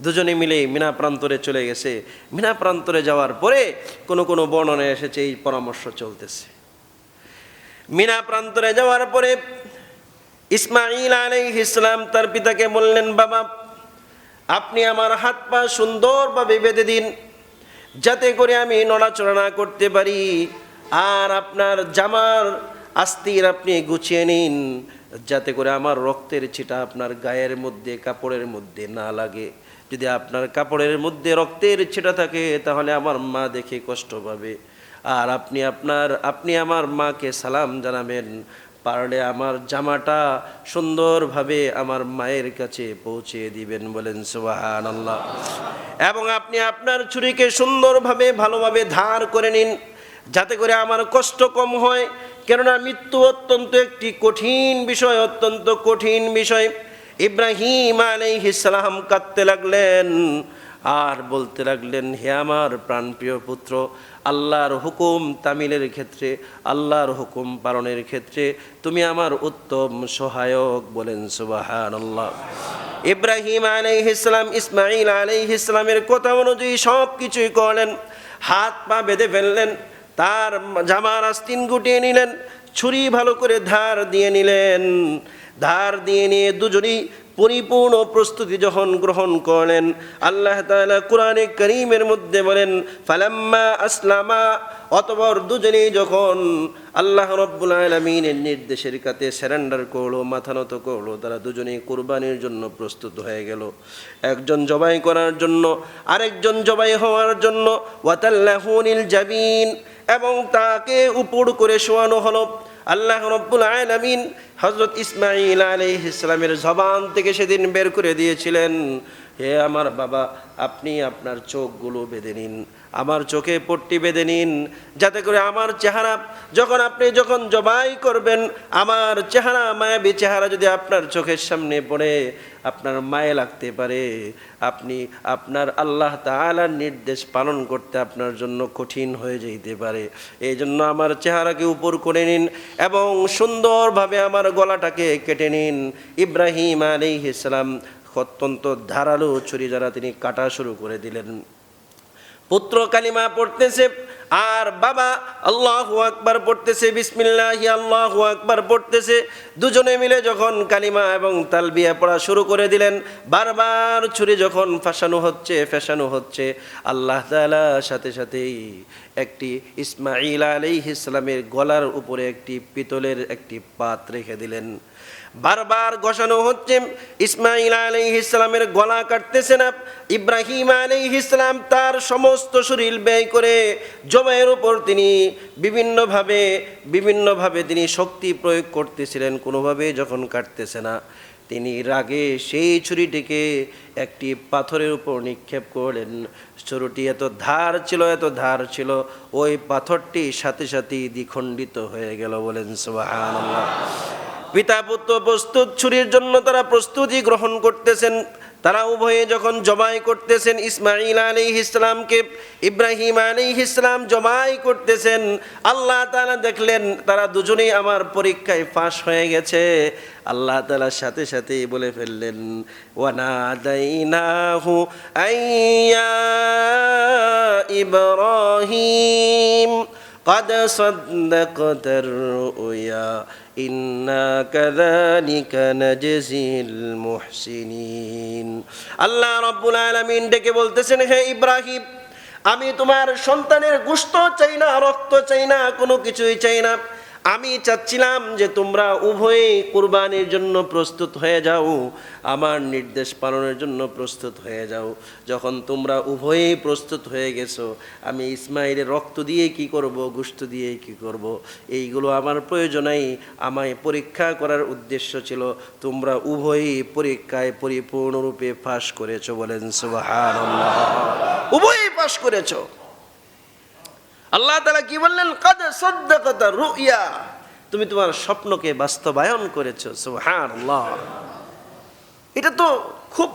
দুজনে মিলে মিনা প্রান্তরে চলে গেছে। মিনা প্রান্তরে যাওয়ার পরে কোনো বর্ণনায় এসেছে এই পরামর্শ চলতেছে। মিনা প্রান্তরে যাওয়ার পরে ইসমাঈল আলাইহিস সালাম তার পিতাকে বললেন, বাবা, আপনি আমার হাত পা সুন্দরভাবে বেঁধে দিন, যাতে করে আমি নড়াচড়া না করতে পারি। আর আপনার জামার আস্তির আপনি গুছিয়ে নিন, যাতে করে আমার রক্তের ছিটা আপনার গায়ের মধ্যে, কাপড়ের মধ্যে না লাগে। যদি আপনার কাপড়ের মধ্যে রক্তের ছিটা থাকে তাহলে আমার মা দেখে কষ্ট পাবে। আর আপনি আমার মাকে সালাম জানাবেন, পারলে আমার জামাটা সুন্দরভাবে আমার মায়ের কাছে পৌঁছে দিবেন। বলেন সুবহানাল্লাহ। এবং আপনি আপনার ছুরিকে সুন্দরভাবে ভালোভাবে ধার করে নিন, যাতে করে আমার কষ্ট কম হয়। কেননা মৃত্যু অত্যন্ত একটি কঠিন বিষয়, অত্যন্ত কঠিন বিষয়। ইব্রাহিম আলাইহিস সালাম কাঁদতে লাগলেন আর বলতে লাগলেন, হে আমার প্রাণপ্রিয় পুত্র, আল্লাহর হুকুম তামিলের ক্ষেত্রে, আল্লাহর হুকুম পালনের ক্ষেত্রে তুমি আমার উত্তম সহায়ক। বলেন সুবহানাল্লাহ। ইব্রাহিম আলাইহিস সালাম ইসমাঈল আলাইহিস সালামের কথা অনুযায়ী সব কিছুই করলেন। হাত পা বেঁধে ফেললেন, তার জামার আস্তিন গুটিয়ে নিলেন, ছুরি ভালো করে ধার দিয়ে নিলেন। ধার দিয়ে নিয়ে দুজনেই পরিপূর্ণ প্রস্তুতি যখন গ্রহণ করলেন, আল্লাহ তাআলা কোরআনে কারীমের মধ্যে বলেন, ফালাম্মা আসলামা, অতঃপর দুজনেই যখন আল্লাহ রাব্বুল আলামিনের নির্দেশের কাছে সারেন্ডার করলো, মাথা নত করলো, তারা দুজনেই কুরবানির জন্য প্রস্তুত হয়ে গেল। একজন জবাই করার জন্য, আরেকজন জবাই হওয়ার জন্য। ওয়াতাল্লাহু লিল জাবিন, এবং তাকে উপর করে শোয়ানো হলো। আল্লাহ রাব্বুল আলামিন হযরত ইসমাঈল আলাইহিস সালামের জবান থেকে সেদিন বের করে দিয়েছিলেন, হে আমার বাবা, আপনি আপনার চোখগুলো বেঁধে নিন, আমার চোখে পট্টি বেঁধে নিন, যাতে করে আমার চেহারা আপনি যখন জবাই করবেন, আমার চেহারা, মায়াবী চেহারা যদি আপনার চোখের সামনে পড়ে আপনার মায়ে লাগতে পারে, আপনি আপনার আল্লাহ তাআলার নির্দেশ পালন করতে আপনার জন্য কঠিন হয়ে যেতে পারে। এই জন্য আমার চেহারাকে উপর করে নিন এবং সুন্দরভাবে আমার গলাটাকে কেটে নিন। ইব্রাহিম আলাইহিস সালাম অত্যন্ত ধারালো ছুরি দ্বারা তিনি কাটা শুরু করে দিলেন। পুত্র কালিমা পড়তেছে আর বাবা আল্লাহু আকবার পড়তেছে, বিসমিল্লাহি আল্লাহু আকবার পড়তেছে। দুজনে মিলে যখন কালিমা এবং তালবিয়া পড়া শুরু করে দিলেন, বারবার ছুরি যখন ফেসানো হচ্ছে, আল্লাহ তাআলা সাথে সাথেই একটি ইসমাঈল আলাইহিস সালামের গলার উপরে একটি পিতলের একটি পাত রেখে দিলেন। বারবার ঘষানো হচ্ছে, ইসমাঈল আলাইহিস সালামের গলা কাটতেছে না। ইব্রাহিম আলাইহিস সালাম তার সমস্ত শরীর ব্যয় করে জবাইয়ের উপর তিনি বিভিন্নভাবে তিনি শক্তি প্রয়োগ করতেছিলেন, কোনোভাবে যখন কাটতেছে না, তিনি রাগে সেই ছুরিটিকে একটি পাথরের উপর নিক্ষেপ করলেন। ছুরিটি এত ধার ছিল, ওই পাথরটি সাথে সাথেই দ্বিখণ্ডিত হয়ে গেল। বলেন সুবহানাল্লাহ। পিতা পুত্র প্রস্তুত, ছুরির জন্য তারা প্রস্তুতি গ্রহণ করতেছেন। তারা উভয়ে যখন জবাই করতেছেন, ইসমাঈল আলাইহিস সালামকে ইব্রাহিম আলাইহিস সালাম জবাই করতেছেন, আল্লাহ তাআলা দেখলেন তারা দুজনেই আমার পরীক্ষায় ফাঁস হয়ে গেছে। আল্লাহ তাআলা সাথে সাথেই বলে ফেললেন, ওয়ানাদাইনাহু আইয়া ইব্রাহিম قد صدقت الرؤيا إنا كذلك نجزي المحسنين। আল্লাহ রাব্বুল আলামিন ডেকে বলতেছেন, হে ইব্রাহিম, আমি তোমার সন্তানের গোশত চাই না, রক্ত চাই না, কোনো কিছুই চাই না। আমি চাচ্ছিলাম যে তোমরা উভয়ে কুরবানির জন্য প্রস্তুত হয়ে যাও, আমার নির্দেশ পালনের জন্য প্রস্তুত হয়ে যাও। যখন তোমরা উভয়েই প্রস্তুত হয়ে গেছো, আমি ইসমাইলের রক্ত দিয়ে কি করব, গোশত দিয়ে কি করব, এইগুলো আমার প্রয়োজন নাই। আমায় পরীক্ষা করার উদ্দেশ্য ছিল তোমরা উভয়েই পরীক্ষায় পরিপূর্ণরূপে পাশ করেছো। বলেন সুবহানাল্লাহ। উভয়েই পাশ করেছো। আল্লাহ তাআলা কি বললেন? কাদ সাদ্দাকাতা রুইয়া, তুমি তোমার স্বপ্নকে বাস্তবায়ন করেছো। সুবহানাল্লাহ। এটা তো খুব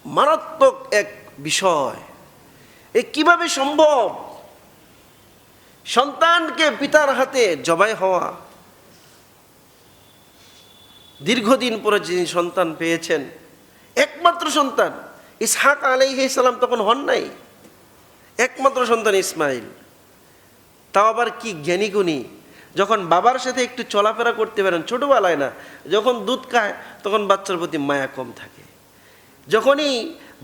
মারাত্মক এক বিষয়। এ কিভাবে সম্ভব? সন্তানকে পিতার হাতে জবাই হওয়া, দীর্ঘদিন পরে যিনি সন্তান পেয়েছেন, একমাত্র সন্তান ইসহাক আলাইহিস সালাম তখন হন নাই, একমাত্র সন্তান ইসমাইল। তাও আবার কি জ্ঞানী গুণী, যখন বাবার সাথে একটু চলাফেরা করতে পারেন, ছোটোবেলায় না, যখন দুধ খায় তখন বাচ্চার প্রতি মায়া কম থাকে। যখনই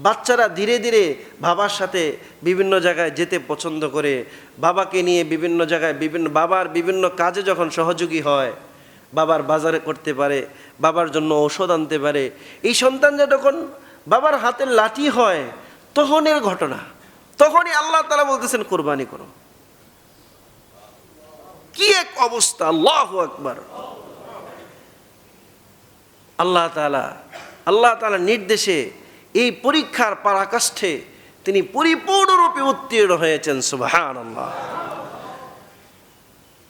বাচ্চারা ধীরে ধীরে বাবার সাথে বিভিন্ন জায়গায় যেতে পছন্দ করে, বাবাকে নিয়ে বিভিন্ন জায়গায় বাবার বিভিন্ন কাজে যখন সহযোগী হয়, বাবার বাজারে করতে পারে, বাবার জন্য ঔষধ আনতে পারে, এই সন্তানরা যখন বাবার হাতের লাঠি হয়, তখনের ঘটনা, তখনই আল্লাহ তাআলা বলতেছেন কুরবানি করো। কি এক অবস্থা! আল্লাহু আকবার। আল্লাহ তাআলা নির্দেশে এই পরীক্ষার পরাকাষ্ঠে তিনি পরিপূর্ণরূপে উত্তীর্ণ হয়েছেন। সুবহানাল্লাহ।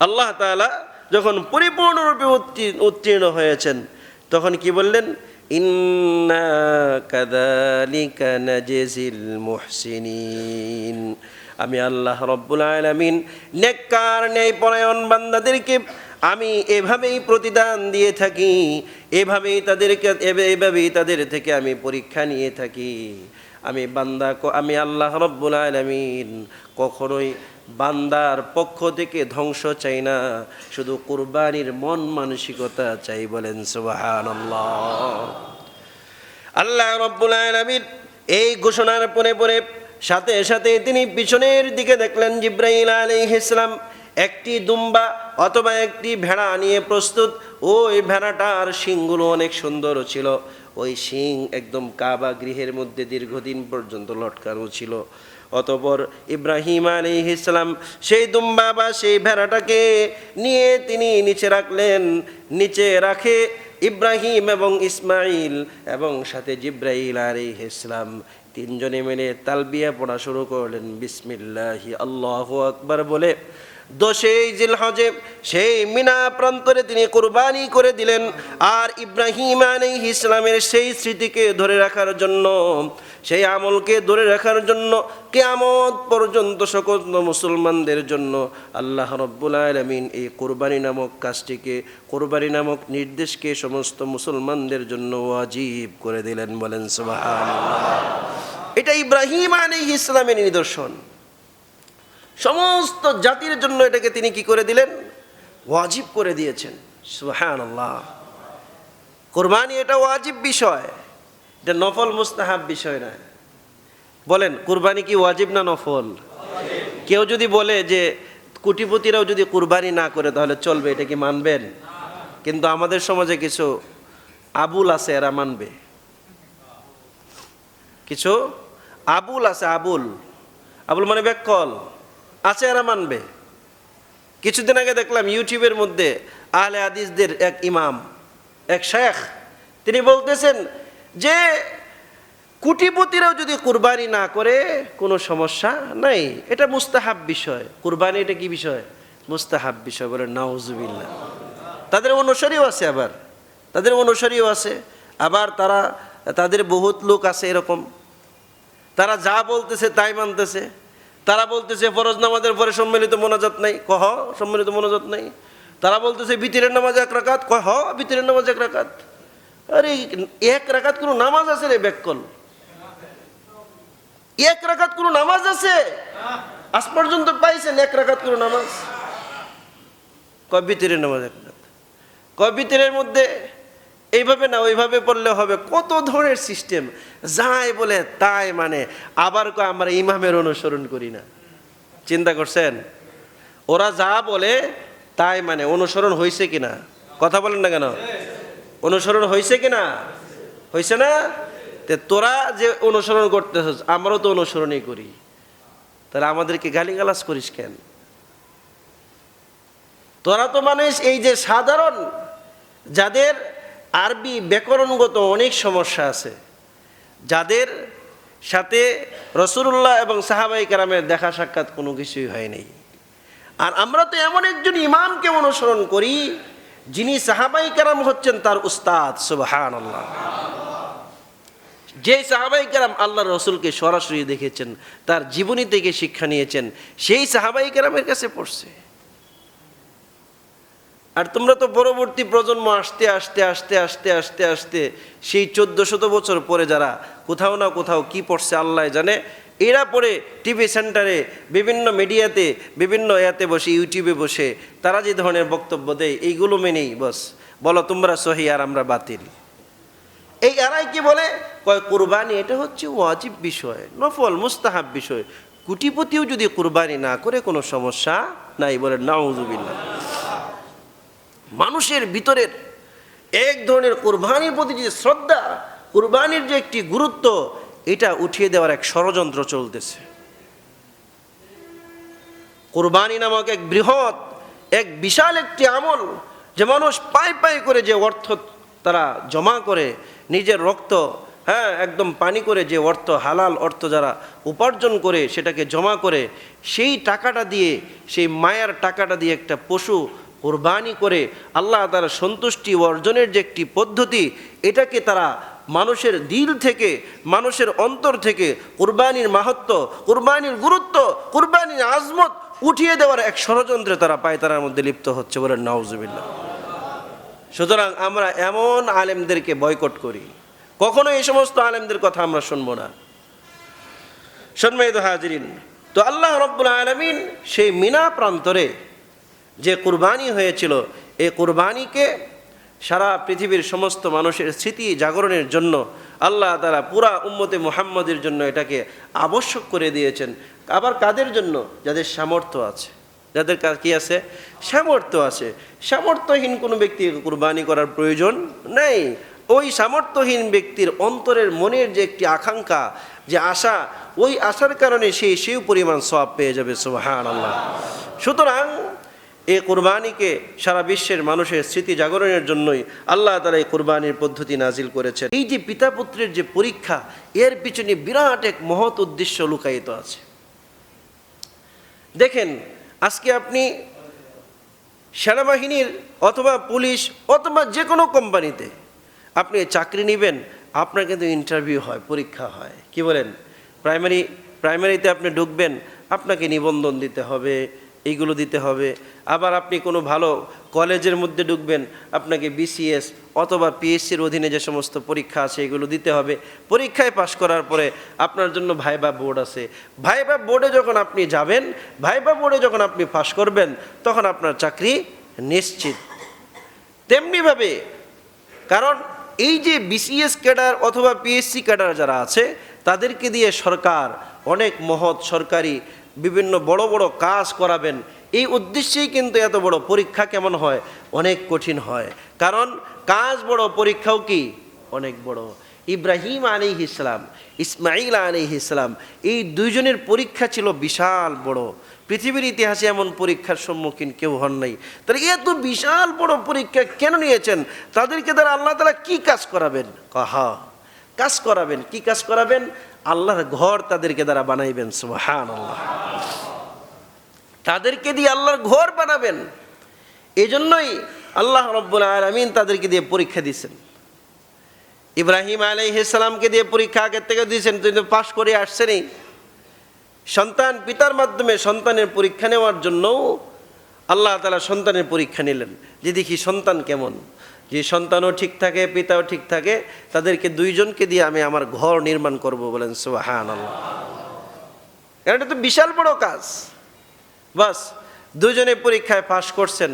আল্লাহ তাআলা যখন পরিপূর্ণরূপে উত্তীর্ণ হয়েছেন, তখন কি বললেন? ইন্না কাযালিকা নাজজিল মুহসিনিন, আমি আল্লাহ রাব্বুল আলামিন নেককার ন্যায়পরায়ণ বান্দাদেরকে আমি এভাবেই প্রতিদান দিয়ে থাকি, এভাবেই তাদের থেকে আমি পরীক্ষা নিয়ে থাকি। আমি আল্লাহ রাব্বুল আলামিন কখনোই বান্দার পক্ষ থেকে ধ্বংস চাই না, শুধু কুরবানির মন মানসিকতা চাই। বলেন সুবহানাল্লাহ। আল্লাহ রাব্বুল আলামিন এই ঘোষণার পরে সাথে সাথে তিনি পিছনের দিকে দেখলেন জিবরাইল আলাইহিস সালাম একটি দুম্বা অথবা একটি ভেড়া নিয়ে প্রস্তুত। ওই ভেড়াটার শিংগুলো অনেক সুন্দর ছিল, ওই শিং একদম কাবা গৃহের মধ্যে দীর্ঘদিন পর্যন্ত লটকানো ছিল। অতঃপর ইব্রাহিম আলাইহিস সালাম সেই দুম্বা বা সেই ভেড়াটাকে নিয়ে তিনি নিচে রাখলেন। নিচে রাখে ইব্রাহিম এবং ইসমাইল এবং সাথে জিবরাইল আলাইহিস সালাম তিনজনে মিলে তালবিয়া পড়া শুরু করলেন। বিসমিল্লাহি আল্লাহু আকবার বলে 10 জিলহজে সেই মিনা প্রান্তরে তিনি কুরবানি করে দিলেন। আর ইব্রাহিম আলাইহিস সালামের সেই স্মৃতিকে ধরে রাখার জন্য, সেই আমলকে ধরে রাখার জন্য কিয়ামত পর্যন্ত সকল মুসলমানদের জন্য আল্লাহ রাব্বুল আলামিন এই কুরবানি নামক কাজটিকে, কুরবানি নামক নির্দেশকে সমস্ত মুসলমানদের জন্য ওয়াজিব করে দিলেন। বলেন সুবহানাল্লাহ। এটা ইব্রাহিম আলাইহিস সালামের নিদর্শন। সমস্ত জাতির জন্য এটাকে তিনি কি করে দিলেন? ওয়াজিব করে দিয়েছেন। সুবহানাল্লাহ। কুরবানি এটা ওয়াজিব বিষয়, এটা নফল মুস্তাহাব বিষয় না। বলেন, কুরবানি কি ওয়াজিব না নফল? কেউ যদি বলে যে কোটিপতিরাও যদি কুরবানি না করে তাহলে চলবে, এটা কি মানবেন? কিন্তু আমাদের সমাজে কিছু আবুল আছে, এরা মানবে। কিছু আবুল আছে, আবুল মানে ব্যাককল আছে, এরা মানবে। কিছুদিন আগে দেখলাম ইউটিউবের মধ্যে আহলে হাদিসদের এক ইমাম, এক শেখ, তিনি বলতেছেন যে কোটিপতিরাও যদি কুরবানি না করে কোনো সমস্যা নাই, এটা মুস্তাহাব বিষয়। কুরবানি এটা কি বিষয়? মুস্তাহাব বিষয়। বলে নাউজুবিল্লাহ। তাদের অনুসারীও আছে, আবার তাদের বহুত লোক আছে এরকম, তারা যা বলতেছে তাই মানতেছে। তারা বলতেছে ফরজ নামাজের পরে সম্মিলিত মোনাজাত নাই, সম্মিলিত মোনাজাত নাই। তারা বলতেছে বিতিরের নামাজ 1 রাকাত, বিতিরের নামাজ 1 রাকাত। আরে 1 রাকাত কোনো নামাজ আছে রে ব্যাককল? 1 রাকাত কোনো নামাজ আছে? আজ পর্যন্ত পাইছেন 1 রাকাত কোনো নামাজ? বিতিরের নামাজ 1 রাকাত। বিতিরের মধ্যে এইভাবে না ওইভাবে পড়লে হবে, কত ধরনের সিস্টেম, যাই বলে তাই মানে, আবার আমরা ইমামের অনুসরণ করি না। চিন্তা করছেন? ওরা যা বলে তাই মানে, অনুসরণ হয়েছে কিনা? কথা বলেন না কেন? অনুসরণ হয়েছে কিনা? হয়েছে না? তে তোরা যে অনুসরণ করতেছিস, আমরাও তো অনুসরণই করি, তাহলে আমাদেরকে গালিগালাজ করিস কেন? তোরা তো মানুষ এই যে সাধারণ, যাদের আরবি ব্যাকরণগত অনেক সমস্যা আছে, যাদের সাথে রাসূলুল্লাহ এবং সাহাবায়ে কেরামের দেখা সাক্ষাৎ কোনো কিছুই হয়নি, আর আমরা তো এমন একজন ইমামকে অনুসরণ করি যিনি সাহাবায়ে কেরাম হচ্ছেন তার উস্তাদ। সুবহানাল্লাহ। যে সাহাবায়ে কেরাম আল্লাহর রাসূলকে সরাসরি দেখেছেন, তার জীবনী থেকে শিক্ষা নিয়েছেন, সেই সাহাবায়ে কেরামের কাছে পড়ছে। আর তোমরা তো পরবর্তী প্রজন্ম আসতে আসতে আসতে আসতে আসতে আসতে সেই 1400 বছর পরে যারা কোথাও না কোথাও কি পড়ছে আল্লাহ জানে, এরা পড়ে টিভি সেন্টারে, বিভিন্ন মিডিয়াতে, বিভিন্ন ইয়াতে বসে, ইউটিউবে বসে তারা যে ধরনের বক্তব্য দেয়, এইগুলো মেনেই বস বলো তোমরা সহি আর আমরা বাতিল। এই এরাই কি বলে, কয় কুরবানি এটা হচ্ছে ওয়াজিব বিষয়, নফল মুস্তাহাব বিষয়, কোটিপতিও যদি কুরবানি না করে কোনো সমস্যা নাই। বলে নাউজুবিল্লাহ। মানুষের ভিতরের এক ধরনের কুরবানির প্রতি যে শ্রদ্ধা, কুরবানির যে একটি গুরুত্ব, এটা উঠিয়ে দেওয়ার এক ষড়যন্ত্র চলতেছে। কুরবানি নামক এক বৃহৎ, এক বিশাল একটি আমল, যে মানুষ পায়ে পায়ে করে যে অর্থ তারা জমা করে, নিজের রক্ত একদম পানি করে যে অর্থ, হালাল অর্থ যারা উপার্জন করে সেটাকে জমা করে, সেই টাকাটা দিয়ে, সেই মায়ার টাকাটা দিয়ে একটা পশু কুরবানি করে আল্লাহ তাআলা সন্তুষ্টি অর্জনের যে একটি পদ্ধতি, এটাকে তারা মানুষের দিল থেকে, মানুষের অন্তর থেকে কুরবানির মাহাত্ম্য, কুরবানির গুরুত্ব, কুরবানির আজমত উঠিয়ে দেওয়ার এক ষড়যন্ত্রে তারা পায়তারার মধ্যে লিপ্ত হচ্ছে। বলে নাউজুবিল্লাহ। সুতরাং আমরা এমন আলেমদেরকে বয়কট করি, কখনো এই সমস্ত আলেমদের কথা আমরা শুনবো না। সম্মানিত হাজিরিন, তো আল্লাহ রাব্বুল আলামিন সেই মিনা প্রান্তরে যে কুরবানি হয়েছিল, এই কুরবানিকে সারা পৃথিবীর সমস্ত মানুষের স্মৃতি জাগরণের জন্য আল্লাহ তাআলা পুরা উম্মতে মুহাম্মদের জন্য এটাকে আবশ্যক করে দিয়েছেন। আবার কাদের জন্য? যাদের সামর্থ্য আছে, যাদের কি আছে? সামর্থ্য আছে। সামর্থ্যহীন কোনো ব্যক্তি কুরবানি করার প্রয়োজন নেই। ওই সামর্থ্যহীন ব্যক্তির অন্তরের মনের যে একটি আকাঙ্ক্ষা, যে আশা, ওই আশার কারণে সেই পরিমাণ সওয়াব পেয়ে যাবে। সুবহানাল্লাহ। সুতরাং এই কুরবানিকে সারা বিশ্বের মানুষের স্মৃতি জাগরণের জন্যই আল্লাহ তাআলা এই কুরবানির পদ্ধতি নাজিল করেছেন। এই যে পিতা পুত্রের যে পরীক্ষা, এর পিছনে বিরাট এক মহৎ উদ্দেশ্য লুকায়িত আছে। দেখেন, আজকে আপনি সেনাবাহিনীর অথবা পুলিশ অথবা যে কোনো কোম্পানিতে আপনি চাকরি নেবেন, আপনার কিন্তু ইন্টারভিউ হয়, পরীক্ষা হয়। কি বলেন? প্রাইমারিতে আপনি ঢুকবেন, আপনাকে নিবন্ধন দিতে হবে, এইগুলো দিতে হবে। আবার আপনি কোনো ভালো কলেজের মধ্যে ঢুকবেন, আপনাকে বিসিএস অথবা পিএসসির অধীনে যে সমস্ত পরীক্ষা আছে এগুলো দিতে হবে। পরীক্ষায় পাশ করার পরে আপনার জন্য ভাইবা বোর্ড আছে। ভাইবা বোর্ডে যখন আপনি যাবেন, ভাইবা বোর্ডে যখন আপনি পাশ করবেন, তখন আপনার চাকরি নিশ্চিত। তেমনিভাবে, কারণ এই যে বিসিএস ক্যাডার অথবা পিএসসি ক্যাডার যারা আছে, তাদেরকে দিয়ে সরকার অনেক মহৎ সরকারি বিভিন্ন বড় বড় কাজ করাবেন। এই উদ্দেশ্যেই কিন্তু এত বড় পরীক্ষা কেমন হয়? অনেক কঠিন হয়। কারণ কাজ বড়, পরীক্ষাও কি অনেক বড়। ইব্রাহিম আলাইহিস সালাম, ইসমাঈল আলাইহিস সালাম, এই দুইজনের পরীক্ষা ছিল বিশাল বড়। পৃথিবীর ইতিহাসে এমন পরীক্ষার সম্মুখীন কেউ হন নাই। তাহলে এত বিশাল বড় পরীক্ষা কেন নিয়েছেন? তাদেরকে দ্বারা আল্লাহ তাআলা কি কাজ করাবেন? কাজ করাবেন। কি কাজ করাবেন? আল্লাহর ঘর তাদেরকে দ্বারা বানাইবেন। সুবহানাল্লাহ। তাদেরকে দিয়ে আল্লাহর ঘর বানাবেন। এই জন্যই আল্লাহ রাব্বুল আলামিন তাদেরকে দিয়ে পরীক্ষা দিয়েছেন। ইব্রাহিম আলাইহিস সালামকে দিয়ে পরীক্ষা আগের থেকে দিয়েছেন, কিন্তু পাশ করে আসছেনই। সন্তান পিতার মাধ্যমে সন্তানের পরীক্ষা নেওয়ার জন্য আল্লাহ তাআলা সন্তানের পরীক্ষা নিলেন, যে দেখি সন্তান কেমন। যে সন্তানও ঠিক থাকে, পিতাও ঠিক থাকে, তাদেরকে দুইজনকে দিয়ে আমি আমার ঘর নির্মাণ করব। বলেন সুবহানাল্লাহ। এটা তো বিশাল বড় কাজ। বাস দুজনে পরীক্ষায় পাশ করছেন।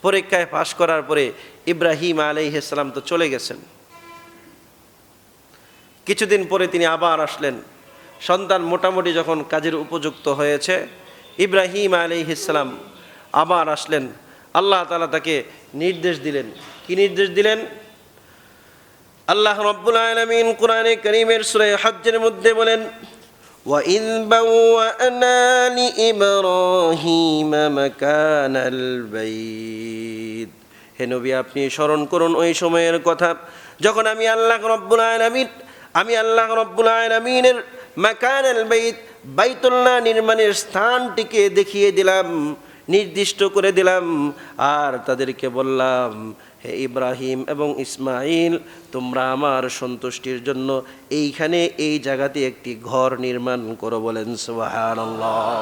পরীক্ষায় পাশ করার পরে ইব্রাহিম আলাইহিস সালাম তো চলে গেছেন। কিছুদিন পরে তিনি আবার আসলেন। সন্তান মোটামুটি যখন কাজের উপযুক্ত হয়েছে, ইব্রাহিম আলাইহিস সালাম আবার আসলেন। আল্লাহ তাআলা তাকে নির্দেশ দিলেন। কি নির্দেশ দিলেন? আল্লাহ রাব্বুল আলামিন কোরআনে কারীমের সূরা হজ্জের মধ্যে বলেন, وَإِذْ بَوَّأْنَا لِإِبْرَاهِيمَ مَكَانَ الْبَيْتِ। হে নবী, আপনি স্মরণ করুন ওই সময়ের কথা যখন আমি আল্লাহ রাব্বুল আলামিনের মাকান আল বাইত, বাইতুল্লাহ নির্মাণের স্থানটিকে দেখিয়ে দিলাম, নির্দিষ্ট করে দিলাম, আর তাদেরকে বললাম, হে ইব্রাহিম এবং ইসমাইল, তোমরা আমার সন্তুষ্টির জন্য এইখানে এই জায়গাতে একটি ঘর নির্মাণ করো। বলেন সুবহানাল্লাহ।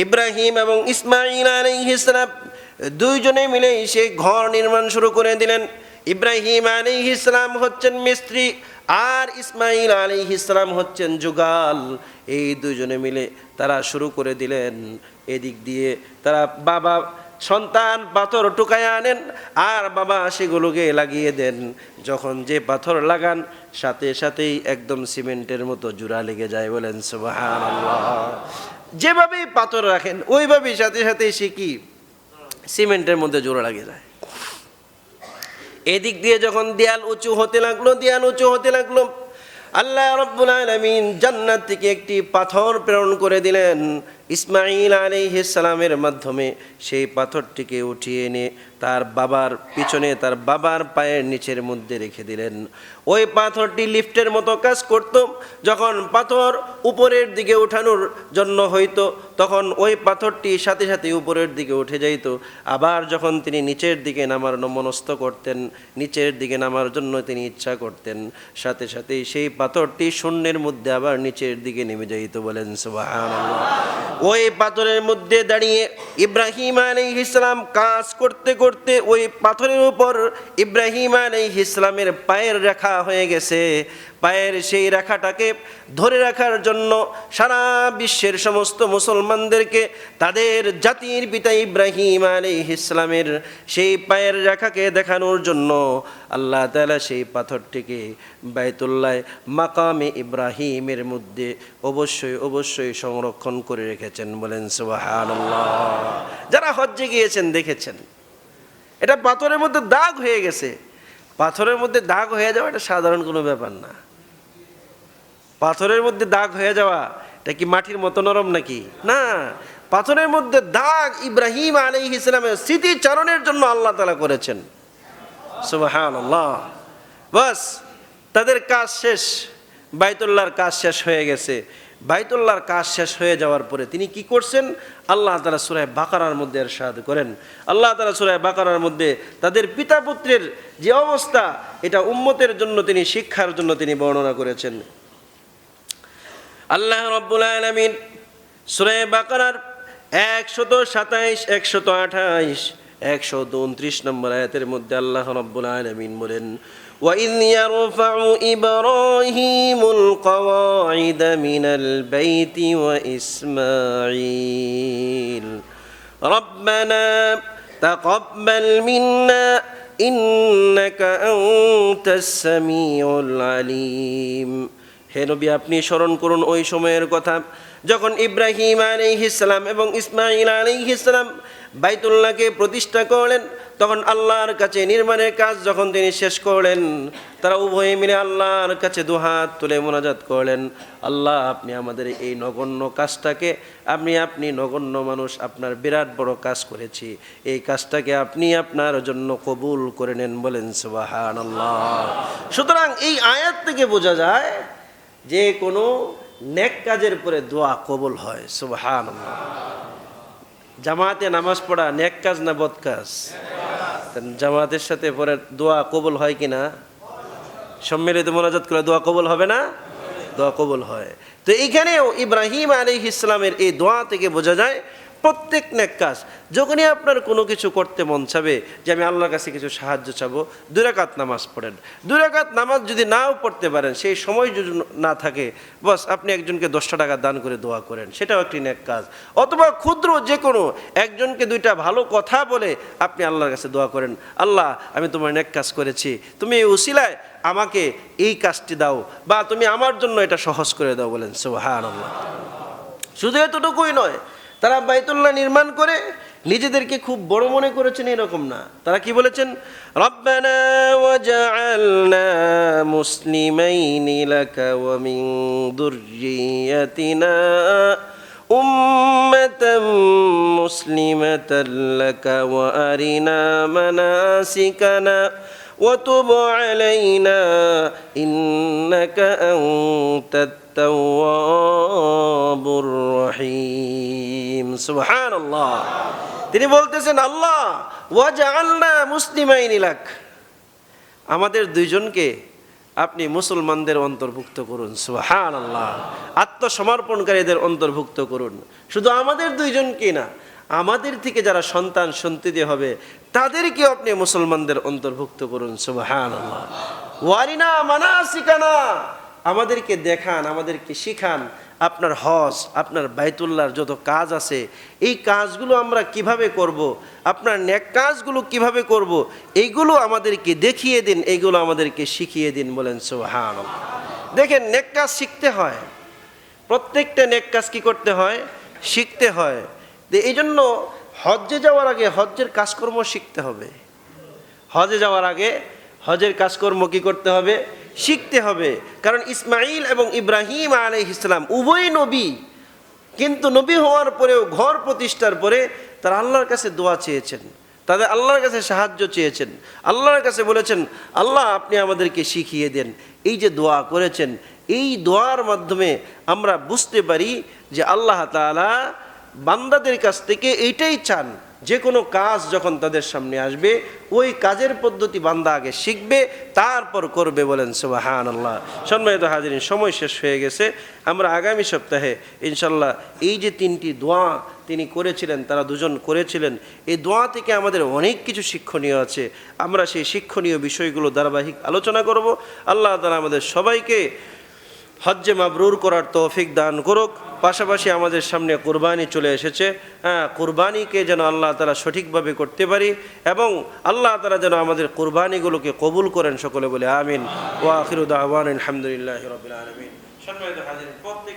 ইব্রাহিম এবং ইসমাইল আলাইহিস সালাম দুইজনে মিলে সেই ঘর নির্মাণ শুরু করে দিলেন। ইব্রাহিম আলাইহিস সালাম হচ্ছেন মিস্ত্রি, আর ইসমাইল আলাইহিস সালাম হচ্ছেন যুগাল। এই দুজনে মিলে তারা শুরু করে দিলেন। এদিক দিয়ে তারা বাবা সন্তান পাথর টুকায় আনেন, আর বাবা সেগুলোকে লাগিয়ে দেন। যখন যে পাথর লাগান, সাথে সাথেই একদম সিমেন্টের মতো জোড়া লেগে যায়। বলেন সুবহানাল্লাহ। যেভাবেই পাথর রাখেন ওইভাবেই সাথে সাথেই সে কি সিমেন্টের মধ্যে জোড়া লাগে যায়। এদিক দিয়ে যখন দেয়াল উঁচু হতে লাগলো, আল্লাহ রাব্বুল আলামিন জান্নাত থেকে একটি পাথর প্রেরণ করে দিলেন। ইসমাইল আলাইহিস সালামের মাধ্যমে সেই পাথরটিকে উঠিয়ে এনে তার বাবার পিছনে, তার বাবার পায়ের নিচের মধ্যে রেখে দিলেন। ওই পাথরটি লিফটের মতো কাজ করত। যখন পাথর উপরের দিকে ওঠানোর জন্য হইতো, তখন ওই পাথরটি সাথে সাথে উপরের দিকে উঠে যাইত। আবার যখন তিনি নিচের দিকে নামার মনস্থ করতেন, নিচের দিকে নামার জন্য তিনি ইচ্ছা করতেন, সাথে সাথেই সেই পাথরটি শূন্যের মধ্যে আবার নিচের দিকে নেমে যাইত। বলেন সুবহানাল্লাহ। ওই পাথরের মধ্যে দাঁড়িয়ে ইব্রাহিম আলাইহিস সালাম কাজ করতে করতে ওই পাথরের উপর ইব্রাহিম আলাইহিস সালামের পায়ের রেখা হয়ে গেছে। পায়ের সেই রেখাটাকে ধরে রাখার জন্য সারা বিশ্বের সমস্ত মুসলমানদেরকে তাদের জাতির পিতা ইব্রাহিম আলাইহিস সালামের সেই পায়ের রেখাকে দেখানোর জন্য আল্লাহ তাআলা সেই পাথরটিকে বাইতুল্লাহ মাকামে ইব্রাহিমের মধ্যে অবশ্যই সংরক্ষণ করে রেখেছেন। বলেন সুবহানাল্লাহ। যারা হজ্জে গিয়েছেন দেখেছেন, এটা পাথরের মধ্যে দাগ হয়ে গেছে। পাথরের মধ্যে দাগ হয়ে যাওয়া এটা সাধারণ কোনো ব্যাপার না। পাথরের মধ্যে দাগ হয়ে যাওয়া এটা কি মাটির মতো নরম নাকি? না, পাথরের মধ্যে দাগ ইব্রাহিম আলাইহিস সালামের স্মৃতিচারণের জন্য আল্লাহ তাআলা করেছেন। সুবহানাল্লাহ। বাস তাদের কাজ শেষ, বাইতুল্লাহর কাজ শেষ হয়ে গেছে। বাইতুল্লাহর কাজ শেষ হয়ে যাওয়ার পরে তিনি কি করছেন? আল্লাহ তাআলা সূরা বাকারার মধ্যে ইরশাদ করেন। আল্লাহ তাআলা সূরা বাকারার মধ্যে তাদের পিতা পুত্রের যে অবস্থা, এটা উম্মতের জন্য তিনি শিক্ষার জন্য তিনি বর্ণনা করেছেন। আল্লাহ রাব্বুল আলামিন সূরা বাকারার 127, 128, 129 নম্বর আয়াতের মধ্যে আল্লাহ রাব্বুল আলামিন বলেন, وَإِذْ يَرْفَعُ إِبْرَاهِيمُ الْقَوَاعِدَ مِنَ الْبَيْتِ وَإِسْمَاعِيلُ رَبَّنَا تَقَبَّلْ مِنَّا إِنَّكَ أَنْتَ السَّمِيعُ الْعَلِيمُ। হে নবী, আপনি স্মরণ করুন ওই সময়ের কথা যখন ইব্রাহিম আলাইহিস সালাম এবং ইসমাইল আলাইহিস সালাম বাইতুল্লাহকে প্রতিষ্ঠা করলেন। তখন আল্লাহর কাছে নির্মাণের কাজ যখন তিনি শেষ করলেন, তারা উভয়ে মিলে আল্লাহর কাছে দুহাত তুলে মোনাজাত করলেন, আল্লাহ, আপনি আমাদের এই নগণ্য কাজটাকে, আপনি নগণ্য মানুষ, আপনার বিরাট বড় কাজ করেছি, এই কাজটাকে আপনি আপনার জন্য কবুল করে নেন। বলেন সুবহানাল্লাহ। সুতরাং এই আয়াত থেকে বোঝা যায় যে কোনো নেক কাজের পরে দোয়া কবুল হয়। সুবহানাল্লাহ। জামাতে নামাজ পড়া নেক কাজ না বদ কাজ? জামাতের সাথে পরে দোয়া কবুল হয় কিনা? সম্মিলিত মোনাজাত করে দোয়া কবুল হবে না? দোয়া কবুল হয়। তো এইখানেও ইব্রাহিম আলাইহিস সালামের এই দোয়া থেকে বোঝা যায় প্রত্যেক নেক কাজ, যখনই আপনার কোনো কিছু করতে মন চাবে যে আমি আল্লাহর কাছে কিছু সাহায্য চাবো, 2 রাকাত নামাজ পড়েন। 2 রাকাত নামাজ যদি নাও পড়তে পারেন, সেই সময় যদি না থাকে, বস আপনি একজনকে 10টা টাকা দান করে দোয়া করেন, সেটাও একটি নেক কাজ। অথবা ক্ষুদ্র যে কোনো একজনকে 2টা ভালো কথা বলে আপনি আল্লাহর কাছে দোয়া করেন, আল্লাহ আমি তোমার নেক কাজ করেছি, তুমি এই উসিলায় আমাকে এই কাজটি দাও, বা তুমি আমার জন্য এটা সহজ করে দাও, বলেন সুবহানাল্লাহ। শুধু এতটুকুই নয়, তারা বাইতুল্লাহ নির্মাণ করে নিজেদেরকে খুব বড় মনে করেছেন, এরকম না। তারা কি বলেছেন? রব্বানা ওয়াজআলনা মুসলিমাইনি লাকা ওয়া মিন যুররিয়াতিনা উম্মাতাম মুসলিমাতান লাকা ওয়া আরিনা মানাসিকানা ওয়া তুব আলাইনা ইন্নাকা আনতাত তাওয়াবুর রহিম। সুবহানাল্লাহ। তিনি বলতেছেন, আল্লাহ ওয়াজআলনা মুসলিমাইনি লাক, আমাদের 2জনকে আপনি মুসলমানদের অন্তর্ভুক্ত করুন। সুবহানাল্লাহ। আত্মসমর্পণকারীদের অন্তর্ভুক্ত করুন। শুধু আমাদের 2জনকে না, আমাদের থেকে যারা সন্তান সন্ততি হবে তাদেরকেও আপনি মুসলমানদের অন্তর্ভুক্ত করুন। সুবহানাল্লাহ। ওয়ারিনা মানাসিকানা, আমাদেরকে দেখান, আমাদেরকে শিখান আপনার হজ, আপনার বাইতুল্লাহর যত কাজ আছে, এই কাজগুলো আমরা কিভাবে করব, আপনার নেক কাজগুলো কিভাবে করব, এইগুলো আমাদেরকে দেখিয়ে দিন, এইগুলো আমাদেরকে শিখিয়ে দিন, বলেন সুবহানাল্লাহ। দেখেন, নেক কাজ শিখতে হয়, প্রত্যেকটা নেক কাজ কি করতে হয়? শিখতে হয়। এই জন্য হজ্জে যাওয়ার আগে হজ্জের কাজকর্ম শিখতে হবে। হজে যাওয়ার আগে হজের কাজকর্ম কি করতে হবে? শিখতে হবে। কারণ ইসমাইল এবং ইব্রাহিম আলাইহিস সালাম উভয় নবী, কিন্তু নবী হওয়ার পরেও ঘর প্রতিষ্ঠার পরে তারা আল্লাহর কাছে দোয়া চেয়েছেন, তাদের আল্লাহর কাছে সাহায্য চেয়েছেন, আল্লাহর কাছে বলেছেন, আল্লাহ আপনি আমাদেরকে শিখিয়ে দেন। এই যে দোয়া করেছেন, এই দোয়ার মাধ্যমে আমরা বুঝতে পারি যে আল্লাহ তাআলা বান্দাদের কাছ থেকে এইটাই চান, যে কোনো কাজ যখন তাদের সামনে আসবে ওই কাজের পদ্ধতি বান্দা আগে শিখবে, তারপর করবে, বলেন সুবহানাল্লাহ। সম্মানিত হাজিরিন, সময় শেষ হয়ে গেছে। আমরা আগামী সপ্তাহে ইনশাল্লাহ এই যে 3টি দোয়া তিনি করেছিলেন, তারা 2জন করেছিলেন, এই দোয়া থেকে আমাদের অনেক কিছু শিক্ষণীয় আছে। আমরা সেই শিক্ষণীয় বিষয়গুলো ধারাবাহিক আলোচনা করব। আল্লাহ তাআলা আমাদের সবাইকে হজ্জে মাবরুর করার তৌফিক দান করুক। পাশাপাশি আমাদের সামনে কুরবানি চলে এসেছে, কুরবানিকে যেন আল্লাহ তাআলা সঠিকভাবে করতে পারি, এবং আল্লাহ তাআলা যেন আমাদের কুরবানিগুলোকে কবুল করেন। সকলে বলে আমিন। ওয়া আখিরু দাওয়ানা আলহামদুলিল্লাহি রাব্বিল আলামিন। সম্মানিত হাজিরিন, প্রত্যেকে